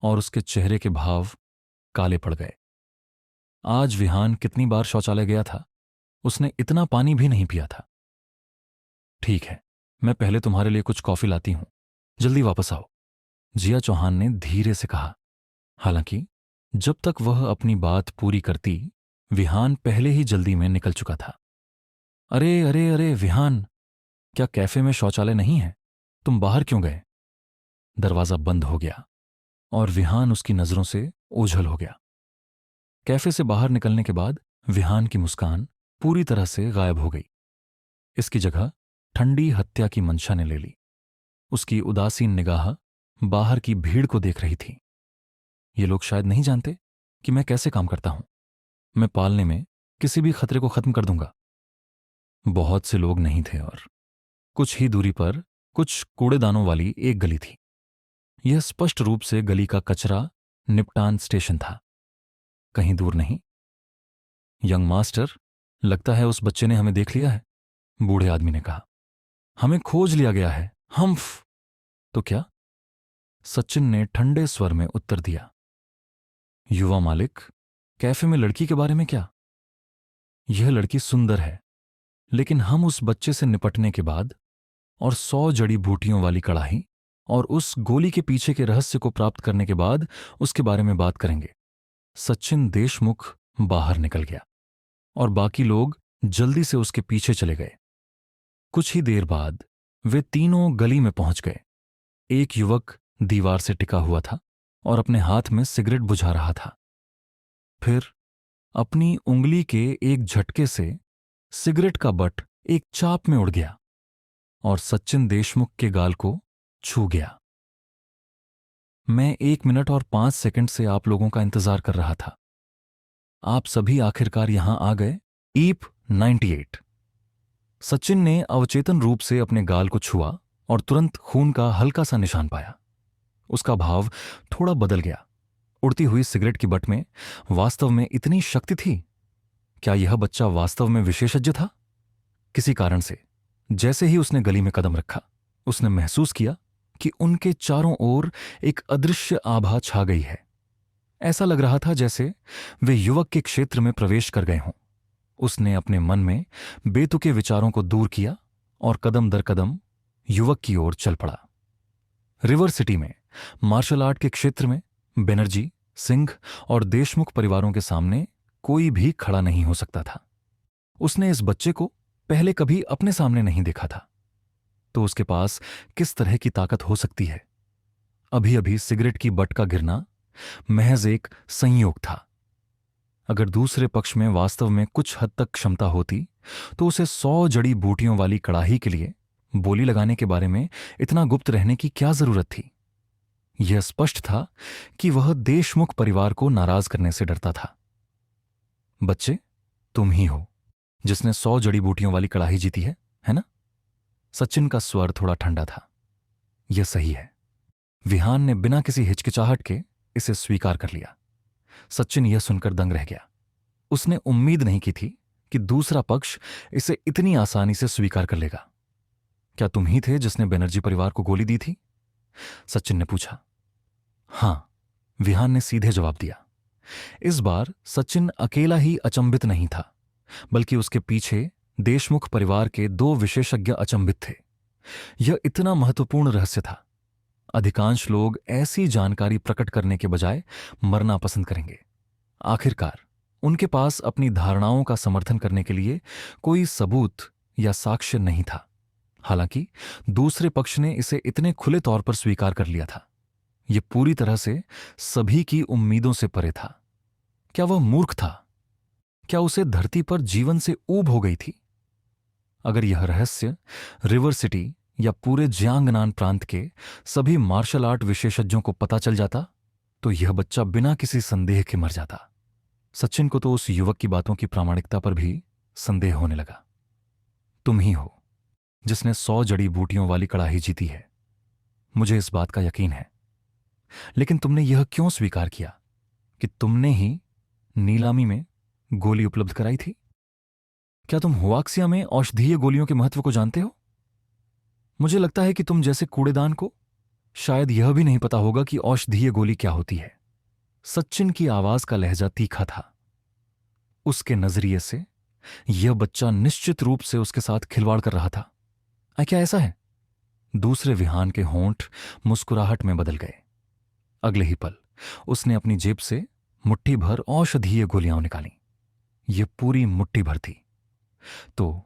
और उसके चेहरे के भाव काले पड़ गए। आज विहान कितनी बार शौचालय गया था, उसने इतना पानी भी नहीं पिया था। ठीक है, मैं पहले तुम्हारे लिए कुछ कॉफी लाती हूं, जल्दी वापस आओ, जिया चौहान ने धीरे से कहा। हालांकि जब तक वह अपनी बात पूरी करती, विहान पहले ही जल्दी में निकल चुका था। अरे अरे अरे विहान, क्या कैफे में शौचालय नहीं है? तुम बाहर क्यों गए? दरवाजा बंद हो गया और विहान उसकी नजरों से ओझल हो गया। कैफे से बाहर निकलने के बाद विहान की मुस्कान पूरी तरह से गायब हो गई। इसकी जगह ठंडी हत्या की मंशा ने ले ली। उसकी उदासीन निगाह बाहर की भीड़ को देख रही थी। ये लोग शायद नहीं जानते कि मैं कैसे काम करता हूं। मैं पालने में किसी भी खतरे को खत्म कर दूंगा। बहुत से लोग नहीं थे और कुछ ही दूरी पर कुछ कूड़ेदानों वाली एक गली थी। यह स्पष्ट रूप से गली का कचरा निपटान स्टेशन था, कहीं दूर नहीं। यंग मास्टर, लगता है उस बच्चे ने हमें देख लिया है, बूढ़े आदमी ने कहा। हमें खोज लिया गया है, हम्फ। तो क्या? सचिन ने ठंडे स्वर में उत्तर दिया। युवा मालिक, कैफे में लड़की के बारे में क्या? यह लड़की सुंदर है, लेकिन हम उस बच्चे से निपटने के बाद और 100 जड़ी बूटियों वाली कड़ाही और उस गोली के पीछे के रहस्य को प्राप्त करने के बाद उसके बारे में बात करेंगे। सचिन देशमुख बाहर निकल गया और बाकी लोग जल्दी से उसके पीछे चले गए। कुछ ही देर बाद वे तीनों गली में पहुंच गए। एक युवक दीवार से टिका हुआ था और अपने हाथ में सिगरेट बुझा रहा था। फिर अपनी उंगली के एक झटके से सिगरेट का बट एक चाप में उड़ गया और सचिन देशमुख के गाल को छू गया। मैं 1 मिनट और 5 सेकंड से आप लोगों का इंतजार कर रहा था। आप सभी आखिरकार यहां आ गए। ईप 98। सचिन ने अवचेतन रूप से अपने गाल को छुआ और तुरंत खून का हल्का सा निशान पाया। उसका भाव थोड़ा बदल गया। उड़ती हुई सिगरेट की बट में वास्तव में इतनी शक्ति थी। क्या यह बच्चा वास्तव में विशेषज्ञ था? किसी कारण से जैसे ही उसने गली में कदम रखा, उसने महसूस किया कि उनके चारों ओर एक अदृश्य आभा छा गई है। ऐसा लग रहा था जैसे वे युवक के क्षेत्र में प्रवेश कर गए हों। उसने अपने मन में बेतुके विचारों को दूर किया और कदम दर कदम युवक की ओर चल पड़ा। रिवर सिटी में मार्शल आर्ट के क्षेत्र में बनर्जी, सिंह और देशमुख परिवारों के सामने कोई भी खड़ा नहीं हो सकता था। उसने इस बच्चे को पहले कभी अपने सामने नहीं देखा था, तो उसके पास किस तरह की ताकत हो सकती है? अभी अभी सिगरेट की बट का गिरना महज एक संयोग था। अगर दूसरे पक्ष में वास्तव में कुछ हद तक क्षमता होती तो उसे 100 जड़ी बूटियों वाली कड़ाही के लिए बोली लगाने के बारे में इतना गुप्त रहने की क्या जरूरत थी? यह स्पष्ट था कि वह देशमुख परिवार को नाराज करने से डरता था। बच्चे, तुम ही हो जिसने 100 जड़ी बूटियों वाली कड़ाही जीती है ना? सचिन का स्वर थोड़ा ठंडा था। यह सही है। विहान ने बिना किसी हिचकिचाहट के इसे स्वीकार कर लिया। सचिन यह सुनकर दंग रह गया। उसने उम्मीद नहीं की थी कि दूसरा पक्ष इसे इतनी आसानी से स्वीकार कर लेगा। क्या तुम ही थे जिसने बनर्जी परिवार को गोली दी थी? सचिन ने पूछा। हां, विहान ने सीधे जवाब दिया। इस बार सचिन अकेला ही अचंभित नहीं था, बल्कि उसके पीछे देशमुख परिवार के 2 विशेषज्ञ अचंभित थे। यह इतना महत्वपूर्ण रहस्य था। अधिकांश लोग ऐसी जानकारी प्रकट करने के बजाय मरना पसंद करेंगे। आखिरकार उनके पास अपनी धारणाओं का समर्थन करने के लिए कोई सबूत या साक्ष्य नहीं था। हालांकि दूसरे पक्ष ने इसे इतने खुले तौर पर स्वीकार कर लिया था। यह पूरी तरह से सभी की उम्मीदों से परे था। क्या वह मूर्ख था? क्या उसे धरती पर जीवन से ऊब हो गई थी? अगर यह रहस्य रिवर सिटी या पूरे जियांगनान प्रांत के सभी मार्शल आर्ट विशेषज्ञों को पता चल जाता तो यह बच्चा बिना किसी संदेह के मर जाता। सचिन को तो उस युवक की बातों की प्रामाणिकता पर भी संदेह होने लगा। तुम ही हो जिसने 100 जड़ी बूटियों वाली कड़ाही जीती है, मुझे इस बात का यकीन है। लेकिन तुमने यह क्यों स्वीकार किया कि तुमने ही नीलामी में गोली उपलब्ध कराई थी? क्या तुम हुआक्सिया में औषधीय गोलियों के महत्व को जानते हो? मुझे लगता है कि तुम जैसे कूड़ेदान को शायद यह भी नहीं पता होगा कि औषधीय गोली क्या होती है। सचिन की आवाज का लहजा तीखा था। उसके नजरिए से यह बच्चा निश्चित रूप से उसके साथ खिलवाड़ कर रहा था। क्या ऐसा है? दूसरे विहान के होंठ मुस्कुराहट में बदल गए। अगले ही पल उसने अपनी जेब से मुट्ठी भर औषधीय गोलियां निकाली। यह पूरी मुट्ठी भर थी। तो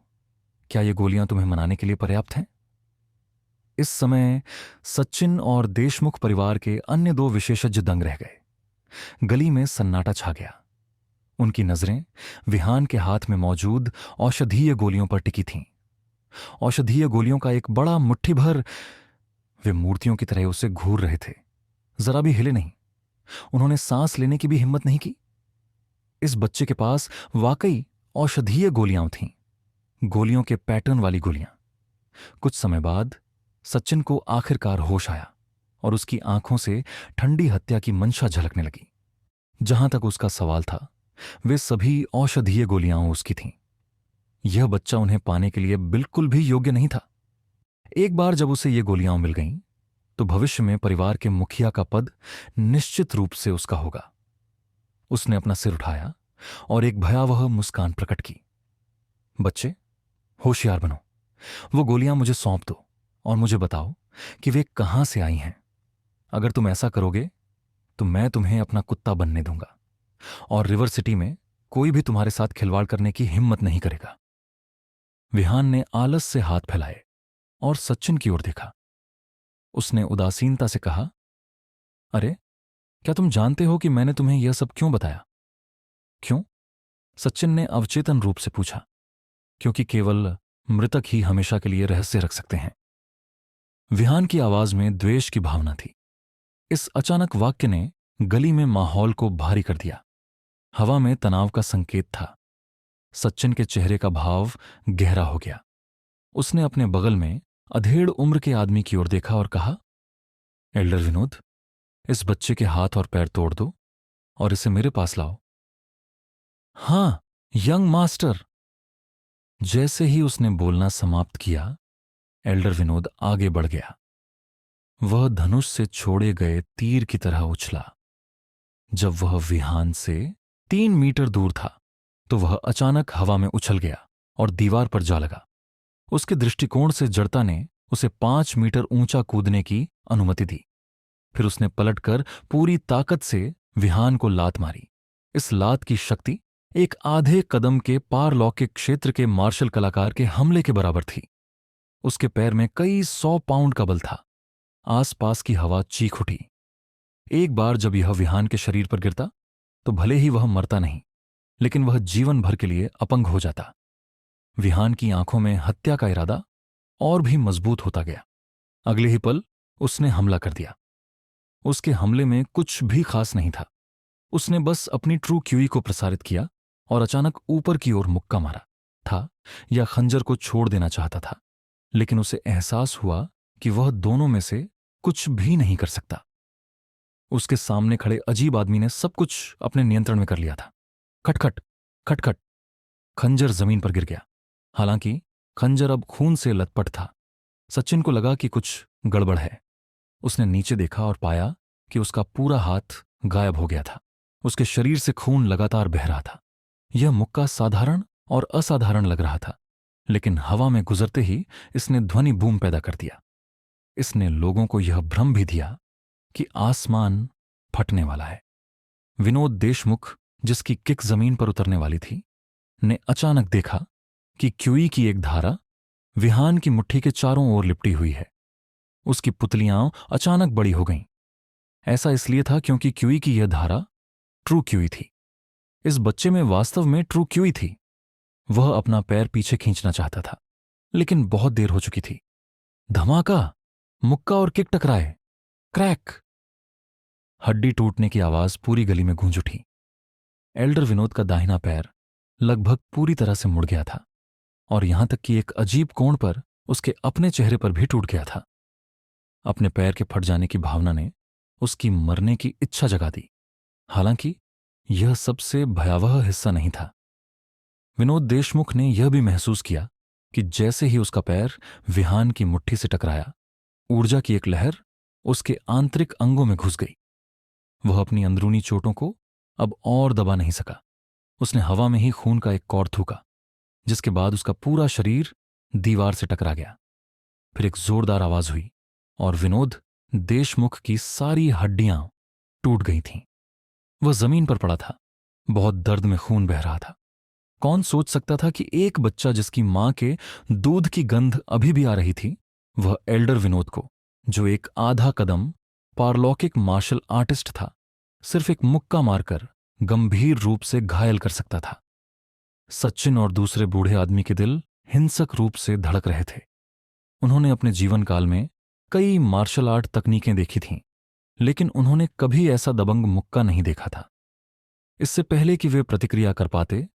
क्या ये गोलियां तुम्हें मनाने के लिए पर्याप्त हैं? इस समय सचिन और देशमुख परिवार के अन्य 2 विशेषज्ञ दंग रह गए। गली में सन्नाटा छा गया। उनकी नजरें विहान के हाथ में मौजूद औषधीय गोलियों पर टिकी थीं। औषधीय गोलियों का एक बड़ा मुट्ठी भर। वे मूर्तियों की तरह उसे घूर रहे थे, जरा भी हिले नहीं। उन्होंने सांस लेने की भी हिम्मत नहीं की। इस बच्चे के पास वाकई औषधीय गोलियां थीं, गोलियों के पैटर्न वाली गोलियां। कुछ समय बाद सचिन को आखिरकार होश आया और उसकी आंखों से ठंडी हत्या की मंशा झलकने लगी। जहां तक उसका सवाल था, वे सभी औषधीय गोलियां उसकी थीं। यह बच्चा उन्हें पाने के लिए बिल्कुल भी योग्य नहीं था। एक बार जब उसे ये गोलियां मिल गईं, तो भविष्य में परिवार के मुखिया का पद निश्चित रूप से उसका होगा। उसने अपना सिर उठाया और एक भयावह मुस्कान प्रकट की। बच्चे, होशियार बनो। वो गोलियां मुझे सौंप दो और मुझे बताओ कि वे कहां से आई हैं। अगर तुम ऐसा करोगे तो मैं तुम्हें अपना कुत्ता बनने दूंगा और रिवर सिटी में कोई भी तुम्हारे साथ खिलवाड़ करने की हिम्मत नहीं करेगा। विहान ने आलस से हाथ फैलाए और सचिन की ओर देखा। उसने उदासीनता से कहा, अरे, क्या तुम जानते हो कि मैंने तुम्हें यह सब क्यों बताया? क्यों? सचिन ने अवचेतन रूप से पूछा। क्योंकि केवल मृतक ही हमेशा के लिए रहस्य रख सकते हैं। विहान की आवाज में द्वेष की भावना थी। इस अचानक वाक्य ने गली में माहौल को भारी कर दिया। हवा में तनाव का संकेत था। सचिन के चेहरे का भाव गहरा हो गया। उसने अपने बगल में अधेड़ उम्र के आदमी की ओर देखा और कहा, एल्डर विनोद, इस बच्चे के हाथ और पैर तोड़ दो और इसे मेरे पास लाओ। हां, यंग मास्टर। जैसे ही उसने बोलना समाप्त किया, एल्डर विनोद आगे बढ़ गया। वह धनुष से छोड़े गए तीर की तरह उछला। जब वह विहान से 3 मीटर दूर था, तो वह अचानक हवा में उछल गया और दीवार पर जा लगा। उसके दृष्टिकोण से जड़ता ने उसे 5 मीटर ऊंचा कूदने की अनुमति दी। फिर उसने पलटकर पूरी ताकत से विहान को लात मारी। इस लात की शक्ति एक आधे कदम के पारलौकिक क्षेत्र के मार्शल कलाकार के हमले के बराबर थी। उसके पैर में कई 100 पाउंड का बल था। आसपास की हवा चीख उठी। एक बार जब यह विहान के शरीर पर गिरता, तो भले ही वह मरता नहीं, लेकिन वह जीवन भर के लिए अपंग हो जाता। विहान की आंखों में हत्या का इरादा और भी मजबूत होता गया। अगले ही पल उसने हमला कर दिया। उसके हमले में कुछ भी खास नहीं था। उसने बस अपनी ट्रू क्यूई को प्रसारित किया और अचानक ऊपर की ओर मुक्का मारा था, या खंजर को छोड़ देना चाहता था। लेकिन उसे एहसास हुआ कि वह दोनों में से कुछ भी नहीं कर सकता। उसके सामने खड़े अजीब आदमी ने सब कुछ अपने नियंत्रण में कर लिया था। खटखट, खटखट, खंजर जमीन पर गिर गया। हालांकि खंजर अब खून से लथपथ था। सचिन को लगा कि कुछ गड़बड़ है। उसने नीचे देखा और पाया कि उसका पूरा हाथ गायब हो गया था। उसके शरीर से खून लगातार बह रहा था। यह मुक्का साधारण और असाधारण लग रहा था, लेकिन हवा में गुजरते ही इसने ध्वनि बूम पैदा कर दिया। इसने लोगों को यह भ्रम भी दिया कि आसमान फटने वाला है। विनोद देशमुख, जिसकी किक जमीन पर उतरने वाली थी, ने अचानक देखा कि क्यूई की एक धारा विहान की मुट्ठी के चारों ओर लिपटी हुई है। उसकी पुतलियां अचानक बड़ी हो गईं। ऐसा इसलिए था क्योंकि क्यूई की यह धारा ट्रू क्यूई थी। इस बच्चे में वास्तव में ट्रू क्यूई थी। वह अपना पैर पीछे खींचना चाहता था, लेकिन बहुत देर हो चुकी थी। धमाका, मुक्का और किक टकराए। क्रैक, हड्डी टूटने की आवाज पूरी गली में गूंज उठी। एल्डर विनोद का दाहिना पैर लगभग पूरी तरह से मुड़ गया था और यहां तक कि एक अजीब कोण पर उसके अपने चेहरे पर भी टूट गया था। अपने पैर के फट जाने की भावना ने उसकी मरने की इच्छा जगा दी। हालांकि यह सबसे भयावह हिस्सा नहीं था। विनोद देशमुख ने यह भी महसूस किया कि जैसे ही उसका पैर विहान की मुट्ठी से टकराया, ऊर्जा की एक लहर उसके आंतरिक अंगों में घुस गई। वह अपनी अंदरूनी चोटों को अब और दबा नहीं सका। उसने हवा में ही खून का एक कौर थूका, जिसके बाद उसका पूरा शरीर दीवार से टकरा गया। फिर एक जोरदार आवाज हुई और विनोद देशमुख की सारी हड्डियां टूट गई थीं। वह जमीन पर पड़ा था। बहुत दर्द में खून बह रहा था। कौन सोच सकता था कि एक बच्चा जिसकी मां के दूध की गंध अभी भी आ रही थी, वह एल्डर विनोद को, जो एक आधा कदम पारलौकिक मार्शल आर्टिस्ट था, सिर्फ एक मुक्का मारकर गंभीर रूप से घायल कर सकता था। सचिन और दूसरे बूढ़े आदमी के दिल हिंसक रूप से धड़क रहे थे। उन्होंने अपने जीवन काल में कई मार्शल आर्ट तकनीकें देखी थीं, लेकिन उन्होंने कभी ऐसा दबंग मुक्का नहीं देखा था। इससे पहले कि वे प्रतिक्रिया कर पाते,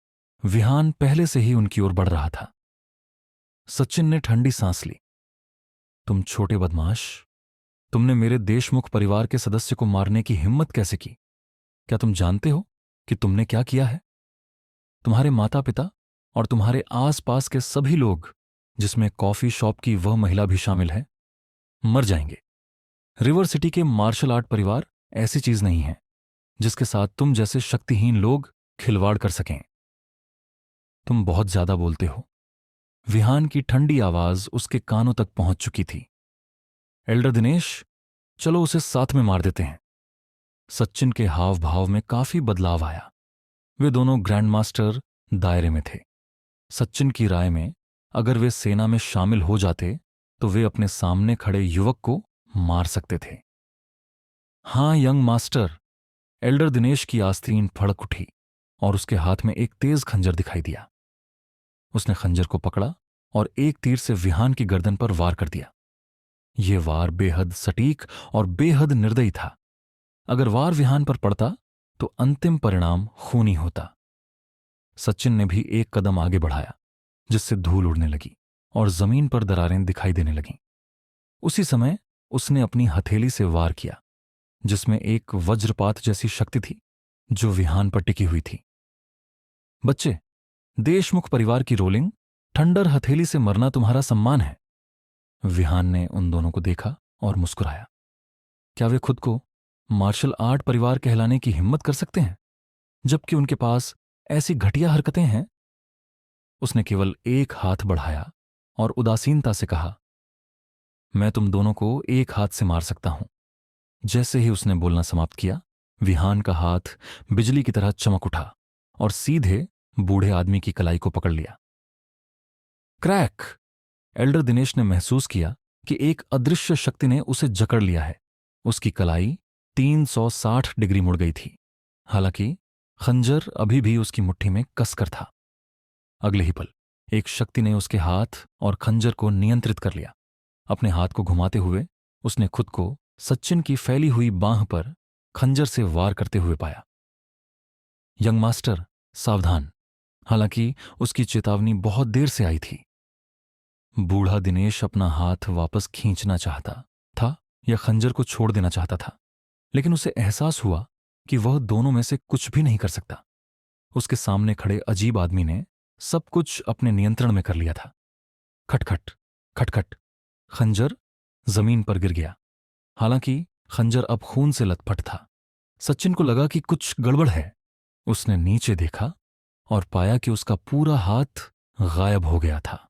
विहान पहले से ही उनकी ओर बढ़ रहा था। सचिन ने ठंडी सांस ली। तुम छोटे बदमाश, तुमने मेरे देशमुख परिवार के सदस्य को मारने की हिम्मत कैसे की? क्या तुम जानते हो कि तुमने क्या किया है? तुम्हारे माता पिता और तुम्हारे आसपास के सभी लोग, जिसमें कॉफी शॉप की वह महिला भी शामिल है, मर जाएंगे। रिवर सिटी के मार्शल आर्ट परिवार ऐसी चीज नहीं है जिसके साथ तुम जैसे शक्तिहीन लोग खिलवाड़ कर सकें। तुम बहुत ज्यादा बोलते हो। विहान की ठंडी आवाज उसके कानों तक पहुंच चुकी थी। एल्डर दिनेश, चलो उसे साथ में मार देते हैं। सचिन के हाव भाव में काफी बदलाव आया। वे दोनों ग्रैंड मास्टर दायरे में थे। सचिन की राय में अगर वे सेना में शामिल हो जाते तो वे अपने सामने खड़े युवक को मार सकते थे। हां यंग मास्टर, एल्डर दिनेश की आस्तीन फड़क उठी और उसके हाथ में एक तेज खंजर दिखाई दिया। उसने खंजर को पकड़ा और एक तीर से विहान की गर्दन पर वार कर दिया। यह वार बेहद सटीक और बेहद निर्दयी था। अगर वार विहान पर पड़ता तो अंतिम परिणाम खूनी होता। सचिन ने भी एक कदम आगे बढ़ाया, जिससे धूल उड़ने लगी और जमीन पर दरारें दिखाई देने लगीं। उसी समय उसने अपनी हथेली से वार किया, जिसमें एक वज्रपात जैसी शक्ति थी जो विहान पर टिकी हुई थी। बच्चे, देशमुख परिवार की रोलिंग, ठंडर हथेली से मरना तुम्हारा सम्मान है। विहान ने उन दोनों को देखा और मुस्कुराया। क्या वे खुद को मार्शल आर्ट परिवार कहलाने की हिम्मत कर सकते हैं, जबकि उनके पास ऐसी घटिया हरकतें हैं? उसने केवल एक हाथ बढ़ाया और उदासीनता से कहा, मैं तुम दोनों को एक हाथ से मार सकता हूं। जैसे ही उसने बोलना समाप्त किया, विहान का हाथ बिजली की तरह चमक उठा और सीधे बूढ़े आदमी की कलाई को पकड़ लिया। क्रैक! एल्डर दिनेश ने महसूस किया कि एक अदृश्य शक्ति ने उसे जकड़ लिया है। उसकी कलाई 360 डिग्री मुड़ गई थी, हालांकि खंजर अभी भी उसकी मुट्ठी में कसकर था। अगले ही पल एक शक्ति ने उसके हाथ और खंजर को नियंत्रित कर लिया। अपने हाथ को घुमाते हुए उसने खुद को सचिन की फैली हुई बांह पर खंजर से वार करते हुए पाया। यंग मास्टर, सावधान! हालांकि उसकी चेतावनी बहुत देर से आई थी। बूढ़ा दिनेश अपना हाथ वापस खींचना चाहता था या खंजर को छोड़ देना चाहता था, लेकिन उसे एहसास हुआ कि वह दोनों में से कुछ भी नहीं कर सकता। उसके सामने खड़े अजीब आदमी ने सब कुछ अपने नियंत्रण में कर लिया था। खटखट खटखट, खंजर जमीन पर गिर गया। हालांकि खंजर अब खून से लथपथ था। सचिन को लगा कि कुछ गड़बड़ है। उसने नीचे देखा और पाया कि उसका पूरा हाथ गायब हो गया था।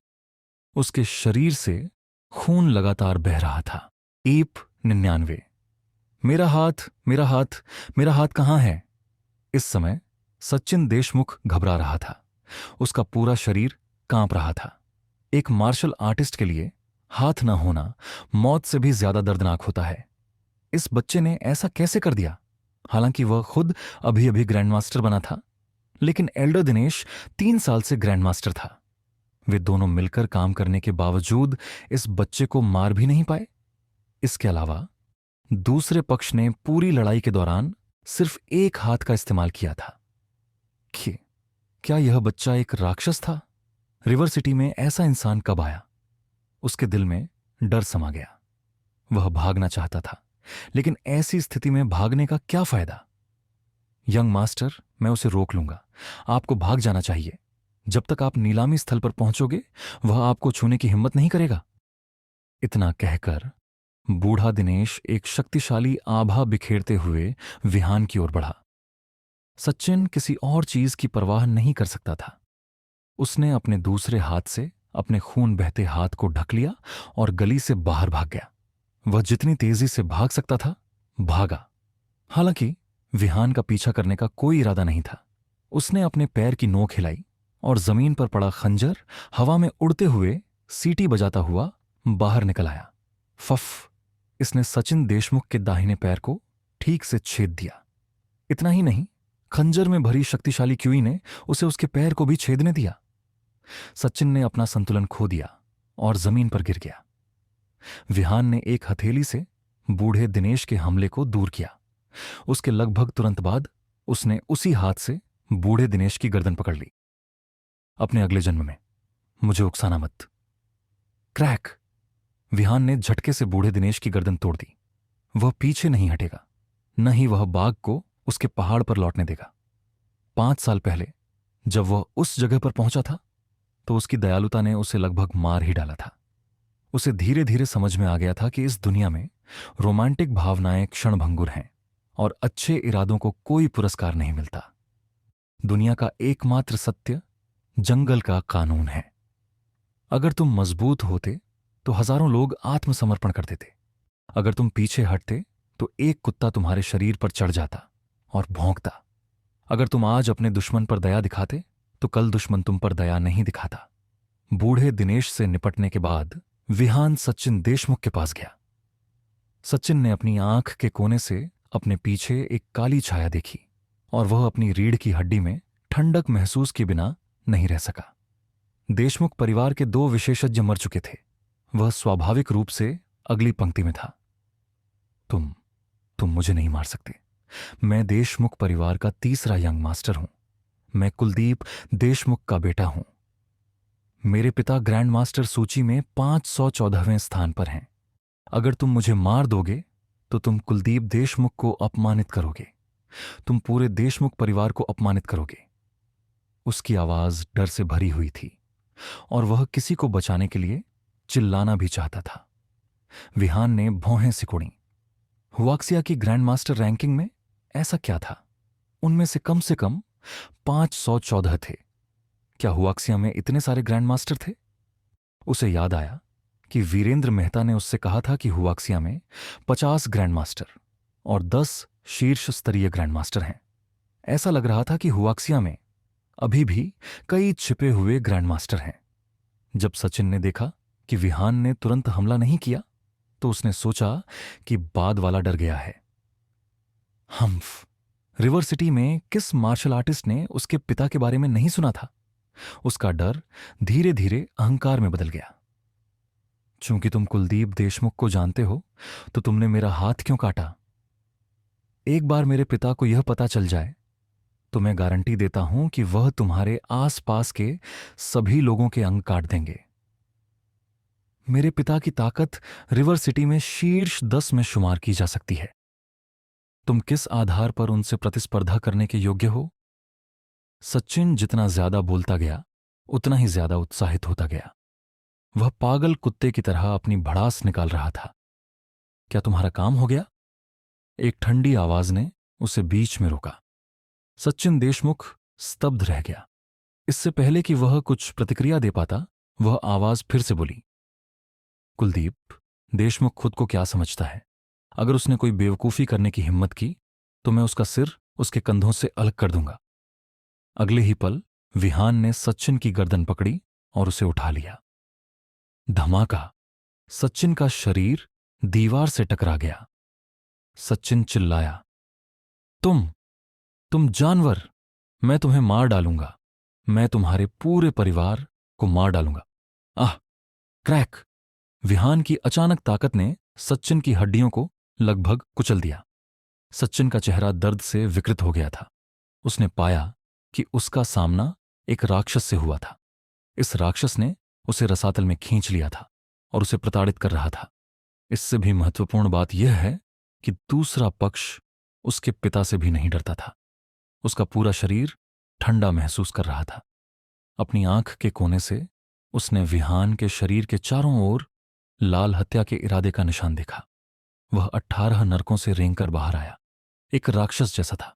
उसके शरीर से खून लगातार बह रहा था। ईप 99। मेरा हाथ, मेरा हाथ, मेरा हाथ कहाँ है? इस समय सचिन देशमुख घबरा रहा था। उसका पूरा शरीर कांप रहा था। एक मार्शल आर्टिस्ट के लिए हाथ न होना मौत से भी ज्यादा दर्दनाक होता है। इस बच्चे ने ऐसा कैसे कर दिया? हालांकि वह खुद अभी अभी ग्रैंडमास्टर बना था, लेकिन एल्डर दिनेश 3 साल से ग्रैंडमास्टर था। वे दोनों मिलकर काम करने के बावजूद इस बच्चे को मार भी नहीं पाए। इसके अलावा दूसरे पक्ष ने पूरी लड़ाई के दौरान सिर्फ एक हाथ का इस्तेमाल किया था। क्या यह बच्चा एक राक्षस था? रिवर सिटी में ऐसा इंसान कब आया? उसके दिल में डर समा गया। वह भागना चाहता था, लेकिन ऐसी स्थिति में भागने का क्या फायदा? यंग मास्टर, मैं उसे रोक लूंगा। आपको भाग जाना चाहिए। जब तक आप नीलामी स्थल पर पहुंचोगे, वह आपको छूने की हिम्मत नहीं करेगा। इतना कहकर बूढ़ा दिनेश एक शक्तिशाली आभा बिखेरते हुए विहान की ओर बढ़ा। सचिन किसी और चीज की परवाह नहीं कर सकता था। उसने अपने दूसरे हाथ से अपने खून बहते हाथ को ढक लिया और गली से बाहर भाग गया। वह जितनी तेजी से भाग सकता था, भागा। हालांकि विहान का पीछा करने का कोई इरादा नहीं था। उसने अपने पैर की नोक हिलाई और जमीन पर पड़ा खंजर हवा में उड़ते हुए सीटी बजाता हुआ बाहर निकल आया। फफ! इसने सचिन देशमुख के दाहिने पैर को ठीक से छेद दिया। इतना ही नहीं, खंजर में भरी शक्तिशाली क्यूई ने उसे उसके पैर को भी छेदने दिया। सचिन ने अपना संतुलन खो दिया और जमीन पर गिर गया। विहान ने एक हथेली से बूढ़े दिनेश के हमले को दूर किया। उसके लगभग तुरंत बाद उसने उसी हाथ से बूढ़े दिनेश की गर्दन पकड़ ली। अपने अगले जन्म में मुझे उकसाना मत। क्रैक! विहान ने झटके से बूढ़े दिनेश की गर्दन तोड़ दी। वह पीछे नहीं हटेगा, न ही वह बाघ को उसके पहाड़ पर लौटने देगा। 5 साल पहले जब वह उस जगह पर पहुंचा था तो उसकी दयालुता ने उसे लगभग मार ही डाला था। उसे धीरे धीरे समझ में आ गया था कि इस दुनिया में रोमांटिक भावनाएं क्षणभंगुर हैं और अच्छे इरादों को कोई पुरस्कार नहीं मिलता। दुनिया का एकमात्र सत्य जंगल का कानून है। अगर तुम मजबूत होते तो हजारों लोग आत्मसमर्पण कर देते। अगर तुम पीछे हटते तो एक कुत्ता तुम्हारे शरीर पर चढ़ जाता और भौंकता। अगर तुम आज अपने दुश्मन पर दया दिखाते तो कल दुश्मन तुम पर दया नहीं दिखाता। बूढ़े दिनेश से निपटने के बाद विहान सचिन देशमुख के पास गया। सचिन ने अपनी आंख के कोने से अपने पीछे एक काली छाया देखी और वह अपनी रीढ़ की हड्डी में ठंडक महसूस किए बिना नहीं रह सका। देशमुख परिवार के 2 विशेषज्ञ मर चुके थे। वह स्वाभाविक रूप से अगली पंक्ति में था। तुम मुझे नहीं मार सकते। मैं देशमुख परिवार का तीसरा यंग मास्टर हूं। मैं कुलदीप देशमुख का बेटा हूं। मेरे पिता ग्रैंड मास्टर सूची में 514वें स्थान पर हैं। अगर तुम मुझे मार दोगे तो तुम कुलदीप देशमुख को अपमानित करोगे। तुम पूरे देशमुख परिवार को अपमानित करोगे। उसकी आवाज डर से भरी हुई थी और वह किसी को बचाने के लिए चिल्लाना भी चाहता था। विहान ने भौहें सिकोड़ी। हुआक्सिया की ग्रैंड मास्टर रैंकिंग में ऐसा क्या था? उनमें से कम 514 थे। क्या हुआक्सिया में इतने सारे ग्रैंड मास्टर थे? उसे याद आया कि वीरेंद्र मेहता ने उससे कहा था कि हुआक्सिया में 50 ग्रैंड मास्टर और 10 शीर्ष स्तरीय ग्रैंड मास्टर हैं। ऐसा लग रहा था कि हुआक्सिया में अभी भी कई छिपे हुए ग्रैंड मास्टर हैं। जब सचिन ने देखा कि विहान ने तुरंत हमला नहीं किया तो उसने सोचा कि बाद वाला डर गया है। हम्फ! रिवर सिटी में किस मार्शल आर्टिस्ट ने उसके पिता के बारे में नहीं सुना था? उसका डर धीरे धीरे अहंकार में बदल गया। चूंकि तुम कुलदीप देशमुख को जानते हो तो तुमने मेरा हाथ क्यों काटा? एक बार मेरे पिता को यह पता चल जाए तो मैं गारंटी देता हूं कि वह तुम्हारे आसपास के सभी लोगों के अंग काट देंगे। मेरे पिता की ताकत रिवर सिटी में शीर्ष 10 में शुमार की जा सकती है। तुम किस आधार पर उनसे प्रतिस्पर्धा करने के योग्य हो? सचिन जितना ज्यादा बोलता गया उतना ही ज्यादा उत्साहित होता गया। वह पागल कुत्ते की तरह अपनी भड़ास निकाल रहा था। क्या तुम्हारा काम हो गया? एक ठंडी आवाज ने उसे बीच में रोका। सचिन देशमुख स्तब्ध रह गया। इससे पहले कि वह कुछ प्रतिक्रिया दे पाता, वह आवाज फिर से बोली। कुलदीप देशमुख खुद को क्या समझता है? अगर उसने कोई बेवकूफी करने की हिम्मत की तो मैं उसका सिर उसके कंधों से अलग कर दूंगा। अगले ही पल विहान ने सचिन की गर्दन पकड़ी और उसे उठा लिया। धमाका! सचिन का शरीर दीवार से टकरा गया। सचिन चिल्लाया, तुम जानवर! मैं तुम्हें मार डालूंगा। मैं तुम्हारे पूरे परिवार को मार डालूंगा। आह! क्रैक! विहान की अचानक ताकत ने सचिन की हड्डियों को लगभग कुचल दिया। सचिन का चेहरा दर्द से विकृत हो गया था। उसने पाया कि उसका सामना एक राक्षस से हुआ था। इस राक्षस ने उसे रसातल में खींच लिया था और उसे प्रताड़ित कर रहा था। इससे भी महत्वपूर्ण बात यह है कि दूसरा पक्ष उसके पिता से भी नहीं डरता था। उसका पूरा शरीर ठंडा महसूस कर रहा था। अपनी आंख के कोने से उसने विहान के शरीर के चारों ओर लाल हत्या के इरादे का निशान देखा। वह 18 नरकों से रेंगकर बाहर आया। एक राक्षस जैसा था।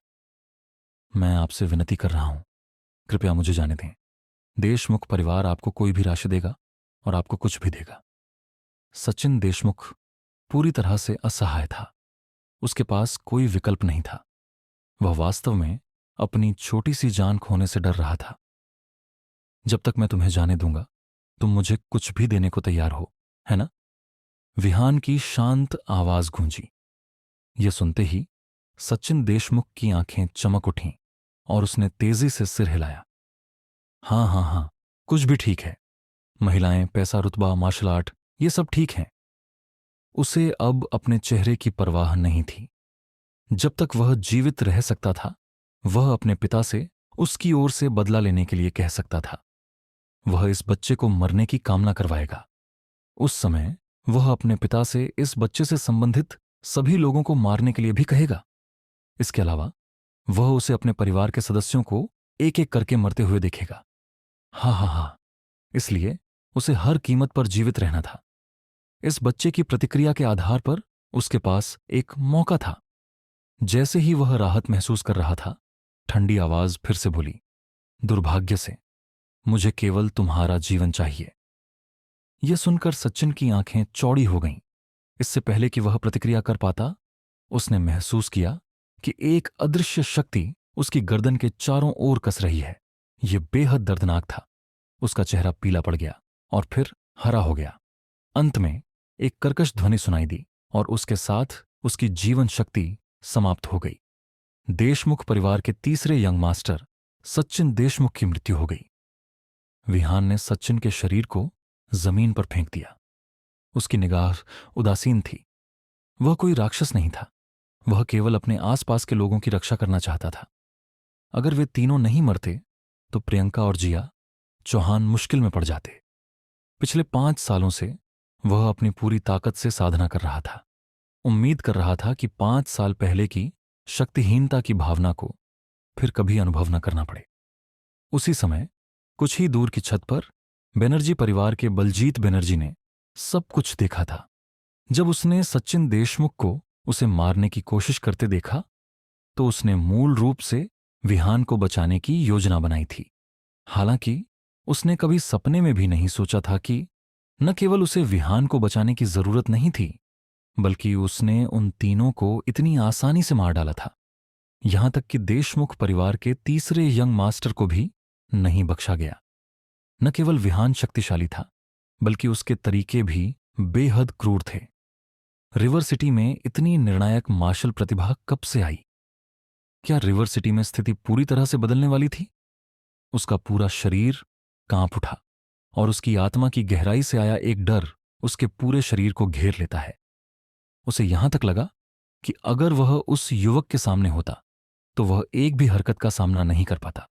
मैं आपसे विनती कर रहा हूं, कृपया मुझे जाने दें। देशमुख परिवार आपको कोई भी राशि देगा और आपको कुछ भी देगा। सचिन देशमुख पूरी तरह से असहाय था। उसके पास कोई विकल्प नहीं था। वह वास्तव में अपनी छोटी सी जान खोने से डर रहा था। जब तक मैं तुम्हें जाने दूंगा तुम मुझे कुछ भी देने को तैयार हो, है ना? विहान की शांत आवाज गूंजी। यह सुनते ही सचिन देशमुख की आंखें चमक उठीं और उसने तेजी से सिर हिलाया। हाँ हाँ हाँ, कुछ भी ठीक है। महिलाएं, पैसा, रुतबा, मार्शल आर्ट, ये सब ठीक हैं, उसे अब अपने चेहरे की परवाह नहीं थी। जब तक वह जीवित रह सकता था, वह अपने पिता से उसकी ओर से बदला लेने के लिए कह सकता था। वह इस बच्चे को मरने की कामना करवाएगा। उस समय वह अपने पिता से इस बच्चे से संबंधित सभी लोगों को मारने के लिए भी कहेगा। इसके अलावा वह उसे अपने परिवार के सदस्यों को एक एक करके मरते हुए देखेगा। हा, इसलिए उसे हर कीमत पर जीवित रहना था। इस बच्चे की प्रतिक्रिया के आधार पर उसके पास एक मौका था। जैसे ही वह राहत महसूस कर रहा था, ठंडी आवाज फिर से बोली, दुर्भाग्य से मुझे केवल तुम्हारा जीवन चाहिए। यह सुनकर सचिन की आंखें चौड़ी हो गईं। इससे पहले कि वह प्रतिक्रिया कर पाता, उसने महसूस किया कि एक अदृश्य शक्ति उसकी गर्दन के चारों ओर कस रही है। यह बेहद दर्दनाक था। उसका चेहरा पीला पड़ गया और फिर हरा हो गया। अंत में एक कर्कश ध्वनि सुनाई दी और उसके साथ उसकी जीवन शक्ति समाप्त हो गई। देशमुख परिवार के तीसरे यंग मास्टर सचिन देशमुख की मृत्यु हो गई। विहान ने सचिन के शरीर को जमीन पर फेंक दिया। उसकी निगाह उदासीन थी। वह कोई राक्षस नहीं था। वह केवल अपने आसपास के लोगों की रक्षा करना चाहता था। अगर वे तीनों नहीं मरते तो प्रियंका और जिया चौहान मुश्किल में पड़ जाते। पिछले 5 सालों से वह अपनी पूरी ताकत से साधना कर रहा था। उम्मीद कर रहा था कि 5 साल पहले की शक्तिहीनता की भावना को फिर कभी अनुभव न करना पड़े। उसी समय कुछ ही दूर की छत पर बनर्जी परिवार के बलजीत बनर्जी ने सब कुछ देखा था। जब उसने सचिन देशमुख को उसे मारने की कोशिश करते देखा तो उसने मूल रूप से विहान को बचाने की योजना बनाई थी। हालांकि उसने कभी सपने में भी नहीं सोचा था कि न केवल उसे विहान को बचाने की जरूरत नहीं थी, बल्कि उसने उन तीनों को इतनी आसानी से मार डाला था। यहां तक कि देशमुख परिवार के तीसरे यंग मास्टर को भी नहीं बख्शा गया। न केवल विहान शक्तिशाली था, बल्कि उसके तरीके भी बेहद क्रूर थे। रिवर सिटी में इतनी निर्णायक मार्शल प्रतिभा कब से आई? क्या रिवर सिटी में स्थिति पूरी तरह से बदलने वाली थी? उसका पूरा शरीर कांप उठा और उसकी आत्मा की गहराई से आया एक डर उसके पूरे शरीर को घेर लेता है। उसे यहां तक लगा कि अगर वह उस युवक के सामने होता तो वह एक भी हरकत का सामना नहीं कर पाता।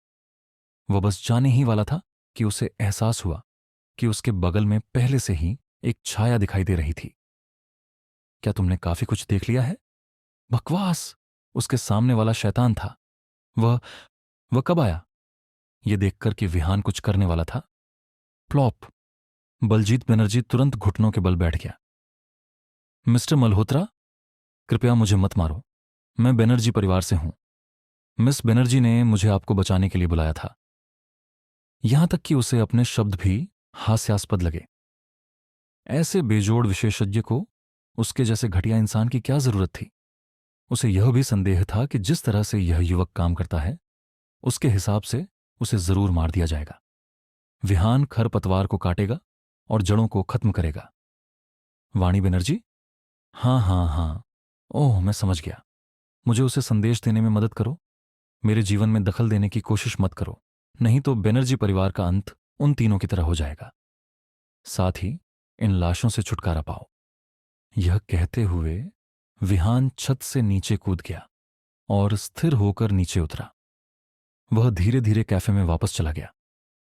वह बस जाने ही वाला था कि उसे एहसास हुआ कि उसके बगल में पहले से ही एक छाया दिखाई दे रही थी। क्या तुमने काफी कुछ देख लिया है? बकवास! उसके सामने वाला शैतान था। वह कब आया? यह देखकर कि विहान कुछ करने वाला था, प्लॉप! बलजीत बनर्जी तुरंत घुटनों के बल बैठ गया। मिस्टर मल्होत्रा, कृपया मुझे मत मारो। मैं बनर्जी परिवार से हूं। मिस बनर्जी ने मुझे आपको बचाने के लिए बुलाया था। यहां तक कि उसे अपने शब्द भी हास्यास्पद लगे। ऐसे बेजोड़ विशेषज्ञ को उसके जैसे घटिया इंसान की क्या जरूरत थी? उसे यह भी संदेह था कि जिस तरह से यह युवक काम करता है, उसके हिसाब से उसे जरूर मार दिया जाएगा। विहान खरपतवार को काटेगा और जड़ों को खत्म करेगा। वाणी बनर्जी? हाँ। ओह, मैं समझ गया। मुझे उसे संदेश देने में मदद करो। मेरे जीवन में दखल देने की कोशिश मत करो, नहीं तो बनर्जी परिवार का अंत उन तीनों की तरह हो जाएगा। साथ ही इन लाशों से छुटकारा पाओ। यह कहते हुए विहान छत से नीचे कूद गया और स्थिर होकर नीचे उतरा। वह धीरे धीरे कैफे में वापस चला गया,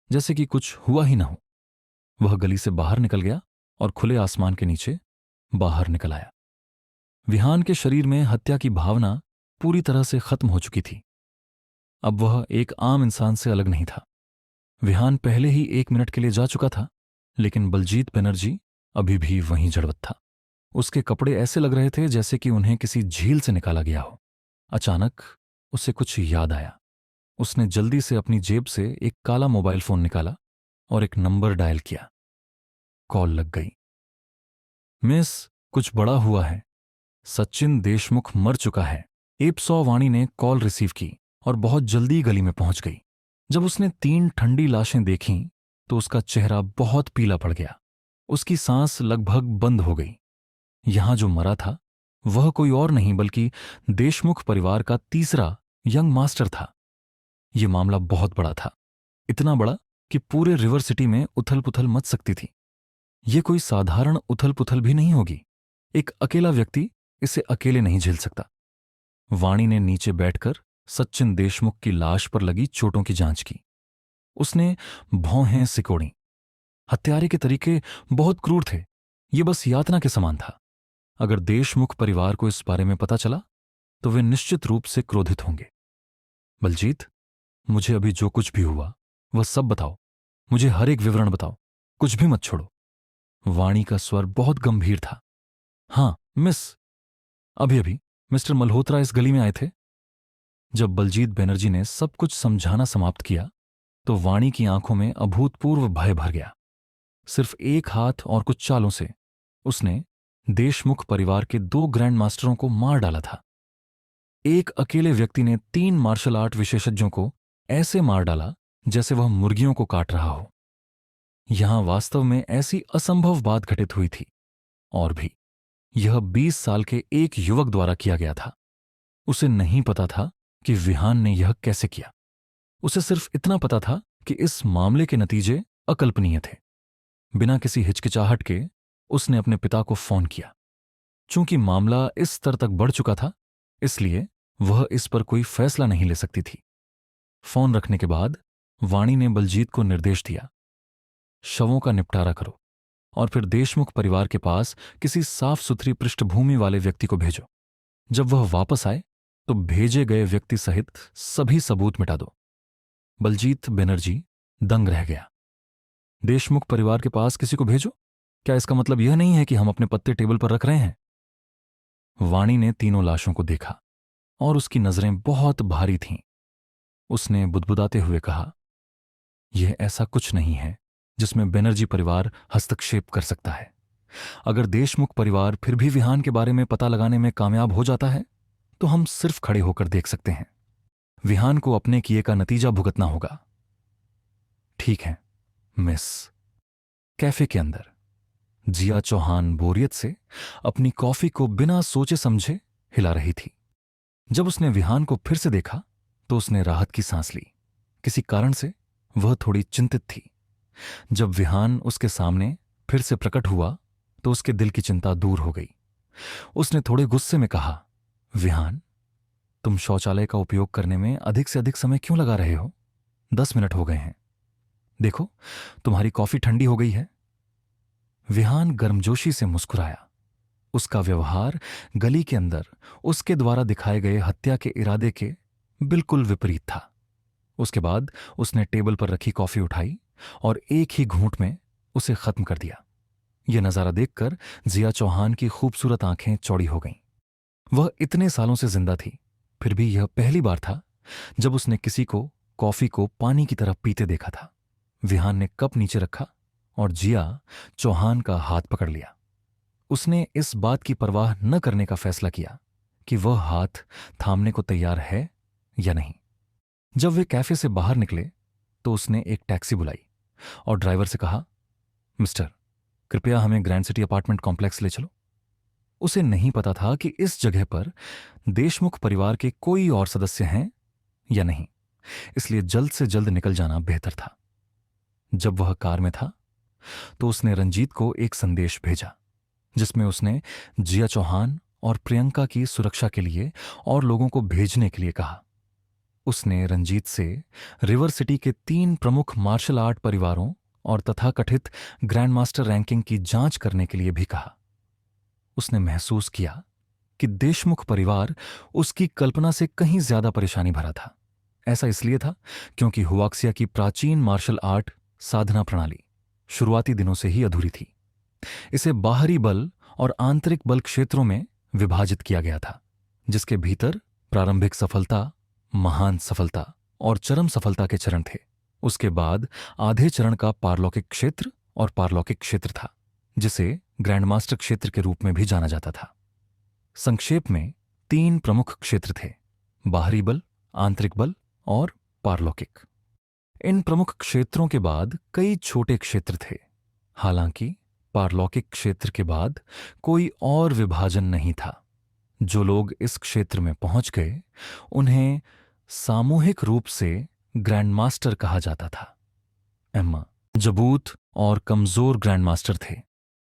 जैसे कि कुछ हुआ ही न हो। वह गली से बाहर निकल गया और खुले आसमान के नीचे बाहर निकल आया। विहान के शरीर में हत्या की भावना पूरी तरह से खत्म हो चुकी थी। अब वह एक आम इंसान से अलग नहीं था। विहान पहले ही 1 मिनट के लिए जा चुका था, लेकिन बलजीत बनर्जी अभी भी वहीं जड़वत था। उसके कपड़े ऐसे लग रहे थे जैसे कि उन्हें किसी झील से निकाला गया हो। अचानक उसे कुछ याद आया। उसने जल्दी से अपनी जेब से एक काला मोबाइल फोन निकाला और एक नंबर डायल किया। कॉल लग गई। मिस, कुछ बड़ा हुआ है। सचिन देशमुख मर चुका है। 100 वाणी ने कॉल रिसीव की और बहुत जल्दी गली में पहुंच गई। जब उसने 3 ठंडी लाशें देखीं तो उसका चेहरा बहुत पीला पड़ गया। उसकी सांस लगभग बंद हो गई। यहां जो मरा था वह कोई और नहीं बल्कि देशमुख परिवार का तीसरा यंग मास्टर था। यह मामला बहुत बड़ा था, इतना बड़ा कि पूरे रिवर सिटी में उथल पुथल मच सकती थी। यह कोई साधारण उथल पुथल भी नहीं होगी। एक अकेला व्यक्ति इसे अकेले नहीं झेल सकता। वाणी ने नीचे बैठकर सचिन देशमुख की लाश पर लगी चोटों की जांच की। उसने भौहें सिकोड़ी। हत्यारे के तरीके बहुत क्रूर थे। ये बस यातना के समान था। अगर देशमुख परिवार को इस बारे में पता चला तो वे निश्चित रूप से क्रोधित होंगे। बलजीत, मुझे अभी जो कुछ भी हुआ वह सब बताओ। मुझे हर एक विवरण बताओ, कुछ भी मत छोड़ो। वाणी का स्वर बहुत गंभीर था। हां मिस, अभी अभी मिस्टर मल्होत्रा इस गली में आए थे। जब बलजीत बनर्जी ने सब कुछ समझाना समाप्त किया तो वाणी की आंखों में अभूतपूर्व भय भर गया। सिर्फ एक हाथ और कुछ चालों से उसने देशमुख परिवार के 2 ग्रैंड मास्टरों को मार डाला था। एक अकेले व्यक्ति ने 3 मार्शल आर्ट विशेषज्ञों को ऐसे मार डाला जैसे वह मुर्गियों को काट रहा हो। यहां वास्तव में ऐसी असंभव बात घटित हुई थी। और भी, यह 20 साल के एक युवक द्वारा किया गया था। उसे नहीं पता था कि विहान ने यह कैसे किया। उसे सिर्फ इतना पता था कि इस मामले के नतीजे अकल्पनीय थे। बिना किसी हिचकिचाहट के उसने अपने पिता को फोन किया। चूंकि मामला इस स्तर तक बढ़ चुका था, इसलिए वह इस पर कोई फैसला नहीं ले सकती थी। फोन रखने के बाद वाणी ने बलजीत को निर्देश दिया, शवों का निपटारा करो और फिर देशमुख परिवार के पास किसी साफ सुथरी पृष्ठभूमि वाले व्यक्ति को भेजो। जब वह वापस आए तो भेजे गए व्यक्ति सहित सभी सबूत मिटा दो। बलजीत बनर्जी दंग रह गया। देशमुख परिवार के पास किसी को भेजो? क्या इसका मतलब यह नहीं है कि हम अपने पत्ते टेबल पर रख रहे हैं? वाणी ने तीनों लाशों को देखा और उसकी नजरें बहुत भारी थीं। उसने बुदबुदाते हुए कहा, यह ऐसा कुछ नहीं है जिसमें बनर्जी परिवार हस्तक्षेप कर सकता है। अगर देशमुख परिवार फिर भी विहान के बारे में पता लगाने में कामयाब हो जाता है तो हम सिर्फ खड़े होकर देख सकते हैं। विहान को अपने किए का नतीजा भुगतना होगा। ठीक है मिस। कैफे के अंदर जिया चौहान बोरियत से अपनी कॉफी को बिना सोचे समझे हिला रही थी। जब उसने विहान को फिर से देखा तो उसने राहत की सांस ली। किसी कारण से वह थोड़ी चिंतित थी। जब विहान उसके सामने फिर से प्रकट हुआ तो उसके दिल की चिंता दूर हो गई। उसने थोड़े गुस्से में कहा, विहान, तुम शौचालय का उपयोग करने में अधिक से अधिक समय क्यों लगा रहे हो? 10 मिनट हो गए हैं। देखो, तुम्हारी कॉफी ठंडी हो गई है। विहान गर्मजोशी से मुस्कुराया। उसका व्यवहार गली के अंदर उसके द्वारा दिखाए गए हत्या के इरादे के बिल्कुल विपरीत था। उसके बाद उसने टेबल पर रखी कॉफी उठाई और एक ही घूंट में उसे खत्म कर दिया। यह नजारा देखकर जिया चौहान की खूबसूरत आंखें चौड़ी हो गईं। वह इतने सालों से जिंदा थी, फिर भी यह पहली बार था जब उसने किसी को कॉफी को पानी की तरह पीते देखा था। विहान ने कप नीचे रखा और जिया चौहान का हाथ पकड़ लिया। उसने इस बात की परवाह न करने का फैसला किया कि वह हाथ थामने को तैयार है या नहीं। जब वे कैफे से बाहर निकले तो उसने एक टैक्सी बुलाई और ड्राइवर से कहा, मिस्टर, कृपया हमें ग्रैंड सिटी अपार्टमेंट कॉम्प्लेक्स ले चलो। उसे नहीं पता था कि इस जगह पर देशमुख परिवार के कोई और सदस्य हैं या नहीं, इसलिए जल्द से जल्द निकल जाना बेहतर था। जब वह कार में था तो उसने रंजीत को एक संदेश भेजा जिसमें उसने जिया चौहान और प्रियंका की सुरक्षा के लिए और लोगों को भेजने के लिए कहा। उसने रंजीत से रिवर सिटी के 3 प्रमुख मार्शल आर्ट परिवारों और तथाकथित ग्रैंड मास्टर रैंकिंग की जांच करने के लिए भी कहा। उसने महसूस किया कि देशमुख परिवार उसकी कल्पना से कहीं ज्यादा परेशानी भरा था। ऐसा इसलिए था क्योंकि हुआक्सिया की प्राचीन मार्शल आर्ट साधना प्रणाली शुरुआती दिनों से ही अधूरी थी। इसे बाहरी बल और आंतरिक बल क्षेत्रों में विभाजित किया गया था, जिसके भीतर प्रारंभिक सफलता, महान सफलता और चरम सफलता के चरण थे। उसके बाद आधे चरण का पारलौकिक क्षेत्र और पारलौकिक क्षेत्र था, जिसे ग्रैंडमास्टर क्षेत्र के रूप में भी जाना जाता था। संक्षेप में 3 प्रमुख क्षेत्र थे, बाहरी बल, आंतरिक बल और पारलौकिक। इन प्रमुख क्षेत्रों के बाद कई छोटे क्षेत्र थे। हालांकि पारलौकिक क्षेत्र के बाद कोई और विभाजन नहीं था। जो लोग इस क्षेत्र में पहुंच गए उन्हें सामूहिक रूप से ग्रैंडमास्टर कहा जाता था। एम्मा मजबूत और कमजोर ग्रैंडमास्टर थे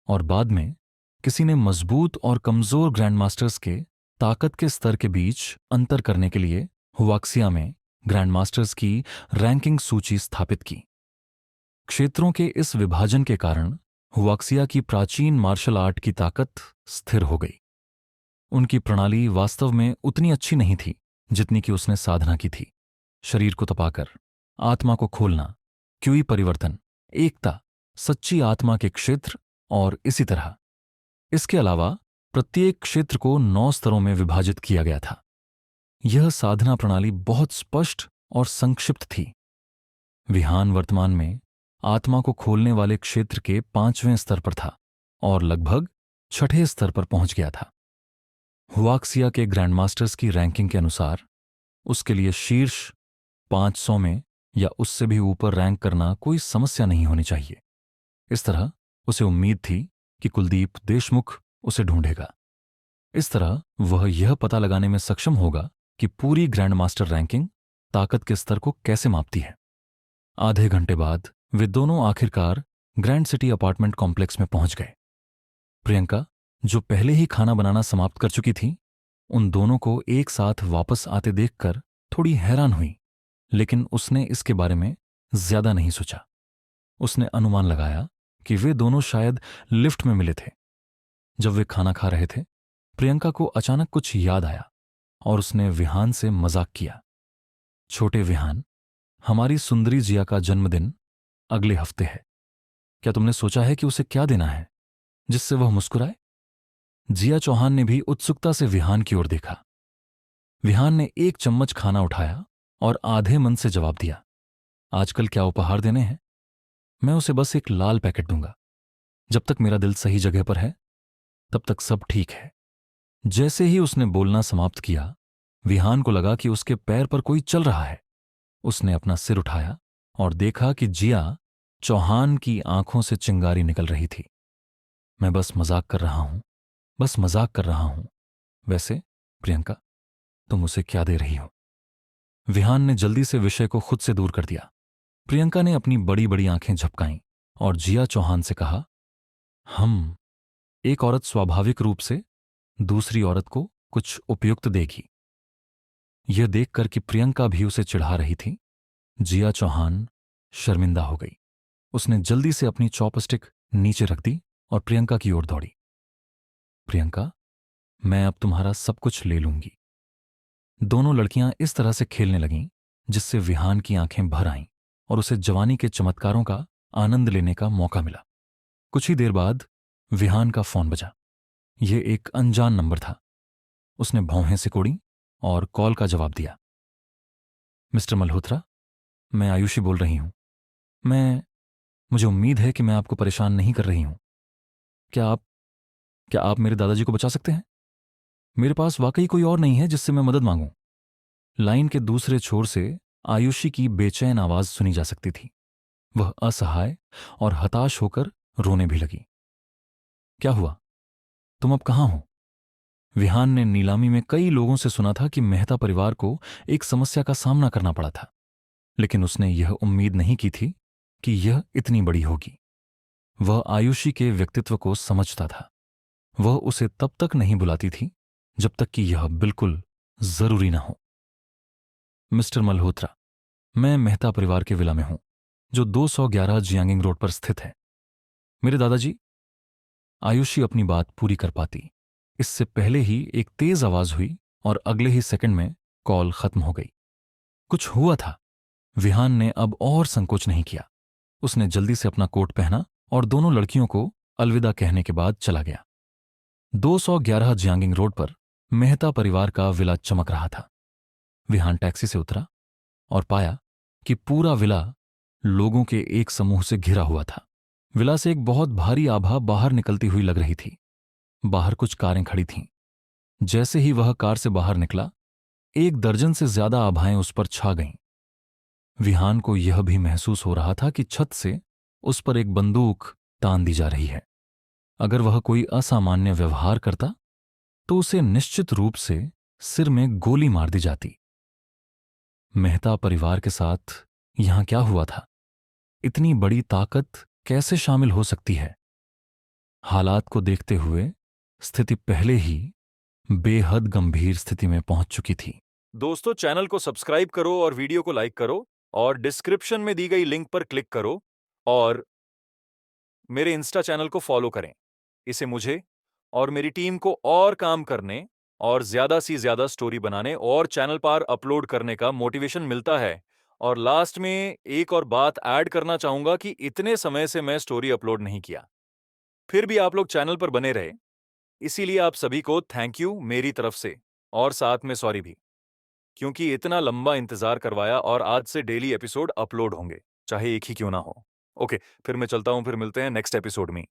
और बाद में किसी ने मजबूत और कमजोर ग्रैंडमास्टर्स के ताकत के स्तर के बीच अंतर करने के लिए हुआक्सिया में ग्रैंडमास्टर्स की रैंकिंग सूची स्थापित की। क्षेत्रों के इस विभाजन के कारण हुआक्सिया की प्राचीन मार्शल आर्ट की ताकत स्थिर हो गई। उनकी प्रणाली वास्तव में उतनी अच्छी नहीं थी जितनी कि उसने साधना की थी। शरीर को तपाकर, आत्मा को खोलना, क्यूई परिवर्तन, एकता, सच्ची आत्मा के क्षेत्र और इसी तरह। इसके अलावा प्रत्येक क्षेत्र को 9 स्तरों में विभाजित किया गया था। यह साधना प्रणाली बहुत स्पष्ट और संक्षिप्त थी। विहान वर्तमान में आत्मा को खोलने वाले क्षेत्र के 5वें स्तर पर था और लगभग 6ठे स्तर पर पहुंच गया था। हुआक्सिया के ग्रैंडमास्टर्स की रैंकिंग के अनुसार उसके लिए शीर्ष 500 में या उससे भी ऊपर रैंक करना कोई समस्या नहीं होनी चाहिए। इस तरह उसे उम्मीद थी कि कुलदीप देशमुख उसे ढूंढेगा। इस तरह वह यह पता लगाने में सक्षम होगा कि पूरी ग्रैंडमास्टर रैंकिंग ताकत के स्तर को कैसे मापती है। आधे घंटे बाद वे दोनों आखिरकार ग्रैंड सिटी अपार्टमेंट कॉम्प्लेक्स में पहुंच गए। प्रियंका, जो पहले ही खाना बनाना समाप्त कर चुकी थी, उन दोनों को एक साथ वापस आते देखकर थोड़ी हैरान हुई, लेकिन उसने इसके बारे में ज्यादा नहीं सोचा। उसने अनुमान लगाया कि वे दोनों शायद लिफ्ट में मिले थे। जब वे खाना खा रहे थे, प्रियंका को अचानक कुछ याद आया और उसने विहान से मजाक किया। छोटे विहान, हमारी सुंदरी जिया का जन्मदिन अगले हफ्ते है। क्या तुमने सोचा है कि उसे क्या देना है जिससे वह मुस्कुराए? जिया चौहान ने भी उत्सुकता से विहान की ओर देखा। विहान ने एक चम्मच खाना उठाया और आधे मन से जवाब दिया, आजकल क्या उपहार देने हैं? मैं उसे बस एक लाल पैकेट दूंगा। जब तक मेरा दिल सही जगह पर है तब तक सब ठीक है। जैसे ही उसने बोलना समाप्त किया, विहान को लगा कि उसके पैर पर कोई चल रहा है। उसने अपना सिर उठाया और देखा कि जिया चौहान की आंखों से चिंगारी निकल रही थी। मैं बस मजाक कर रहा हूं, बस मजाक कर रहा हूं। वैसे प्रियंका, तुम उसे क्या दे रही हो? विहान ने जल्दी से विषय को खुद से दूर कर दिया। प्रियंका ने अपनी बड़ी बड़ी आंखें झपकाईं और जिया चौहान से कहा, एक औरत स्वाभाविक रूप से दूसरी औरत को कुछ उपयुक्त देगी। यह देखकर कि प्रियंका भी उसे चिढ़ा रही थी, जिया चौहान शर्मिंदा हो गई। उसने जल्दी से अपनी चॉपस्टिक नीचे रख दी और प्रियंका की ओर दौड़ी। प्रियंका, मैं अब तुम्हारा सब कुछ ले लूंगी। दोनों लड़कियां इस तरह से खेलने लगीं जिससे विहान की आंखें भर आईं और उसे जवानी के चमत्कारों का आनंद लेने का मौका मिला। कुछ ही देर बाद विहान का फोन बजा। यह एक अनजान नंबर था। उसने भौहें सिकोड़ी और कॉल का जवाब दिया। मिस्टर मल्होत्रा, मैं आयुषी बोल रही हूं। मुझे उम्मीद है कि मैं आपको परेशान नहीं कर रही हूं। क्या आप मेरे दादाजी को बचा सकते हैं? मेरे पास वाकई कोई और नहीं है जिससे मैं मदद मांगूं। लाइन के दूसरे छोर से आयुषी की बेचैन आवाज सुनी जा सकती थी। वह असहाय और हताश होकर रोने भी लगी। क्या हुआ? तुम अब कहां हो? विहान ने नीलामी में कई लोगों से सुना था कि मेहता परिवार को एक समस्या का सामना करना पड़ा था, लेकिन उसने यह उम्मीद नहीं की थी कि यह इतनी बड़ी होगी। वह आयुषी के व्यक्तित्व को समझता था। वह उसे तब तक नहीं बुलाती थी जब तक कि यह बिल्कुल जरूरी न हो। मिस्टर मल्होत्रा, मैं मेहता परिवार के विला में हूं, जो 211 जियांगिंग रोड पर स्थित है। मेरे दादाजी। आयुषी अपनी बात पूरी कर पाती इससे पहले ही एक तेज आवाज हुई और अगले ही सेकंड में कॉल खत्म हो गई। कुछ हुआ था। विहान ने अब और संकोच नहीं किया। उसने जल्दी से अपना कोट पहना और दोनों लड़कियों को अलविदा कहने के बाद चला गया। 211 जियांगिंग रोड पर मेहता परिवार का विला चमक रहा था। विहान टैक्सी से उतरा और पाया कि पूरा विला लोगों के एक समूह से घिरा हुआ था। विला से एक बहुत भारी आभा बाहर निकलती हुई लग रही थी। बाहर कुछ कारें खड़ी थीं। जैसे ही वह कार से बाहर निकला, 1 दर्जन से ज्यादा आभाएं उस पर छा गईं। विहान को यह भी महसूस हो रहा था कि छत से उस पर एक बंदूक तान दी जा रही है। अगर वह कोई असामान्य व्यवहार करता तो उसे निश्चित रूप से सिर में गोली मार दी जाती। मेहता परिवार के साथ यहां क्या हुआ था? इतनी बड़ी ताकत कैसे शामिल हो सकती है? हालात को देखते हुए स्थिति पहले ही बेहद गंभीर स्थिति में पहुंच चुकी थी। दोस्तों, चैनल को सब्सक्राइब करो और वीडियो को लाइक करो और डिस्क्रिप्शन में दी गई लिंक पर क्लिक करो और मेरे इंस्टा चैनल को फॉलो करें। इसे मुझे और मेरी टीम को और काम करने और ज्यादा से ज्यादा स्टोरी बनाने और चैनल पर अपलोड करने का मोटिवेशन मिलता है। और लास्ट में एक और बात ऐड करना चाहूंगा कि इतने समय से मैं स्टोरी अपलोड नहीं किया, फिर भी आप लोग चैनल पर बने रहे, इसीलिए आप सभी को थैंक यू मेरी तरफ से, और साथ में सॉरी भी, क्योंकि इतना लंबा इंतजार करवाया और आज से डेली एपिसोड अपलोड होंगे, चाहे एक ही क्यों ना हो। ओके, फिर मैं चलता हूं, फिर मिलते हैं नेक्स्ट एपिसोड में।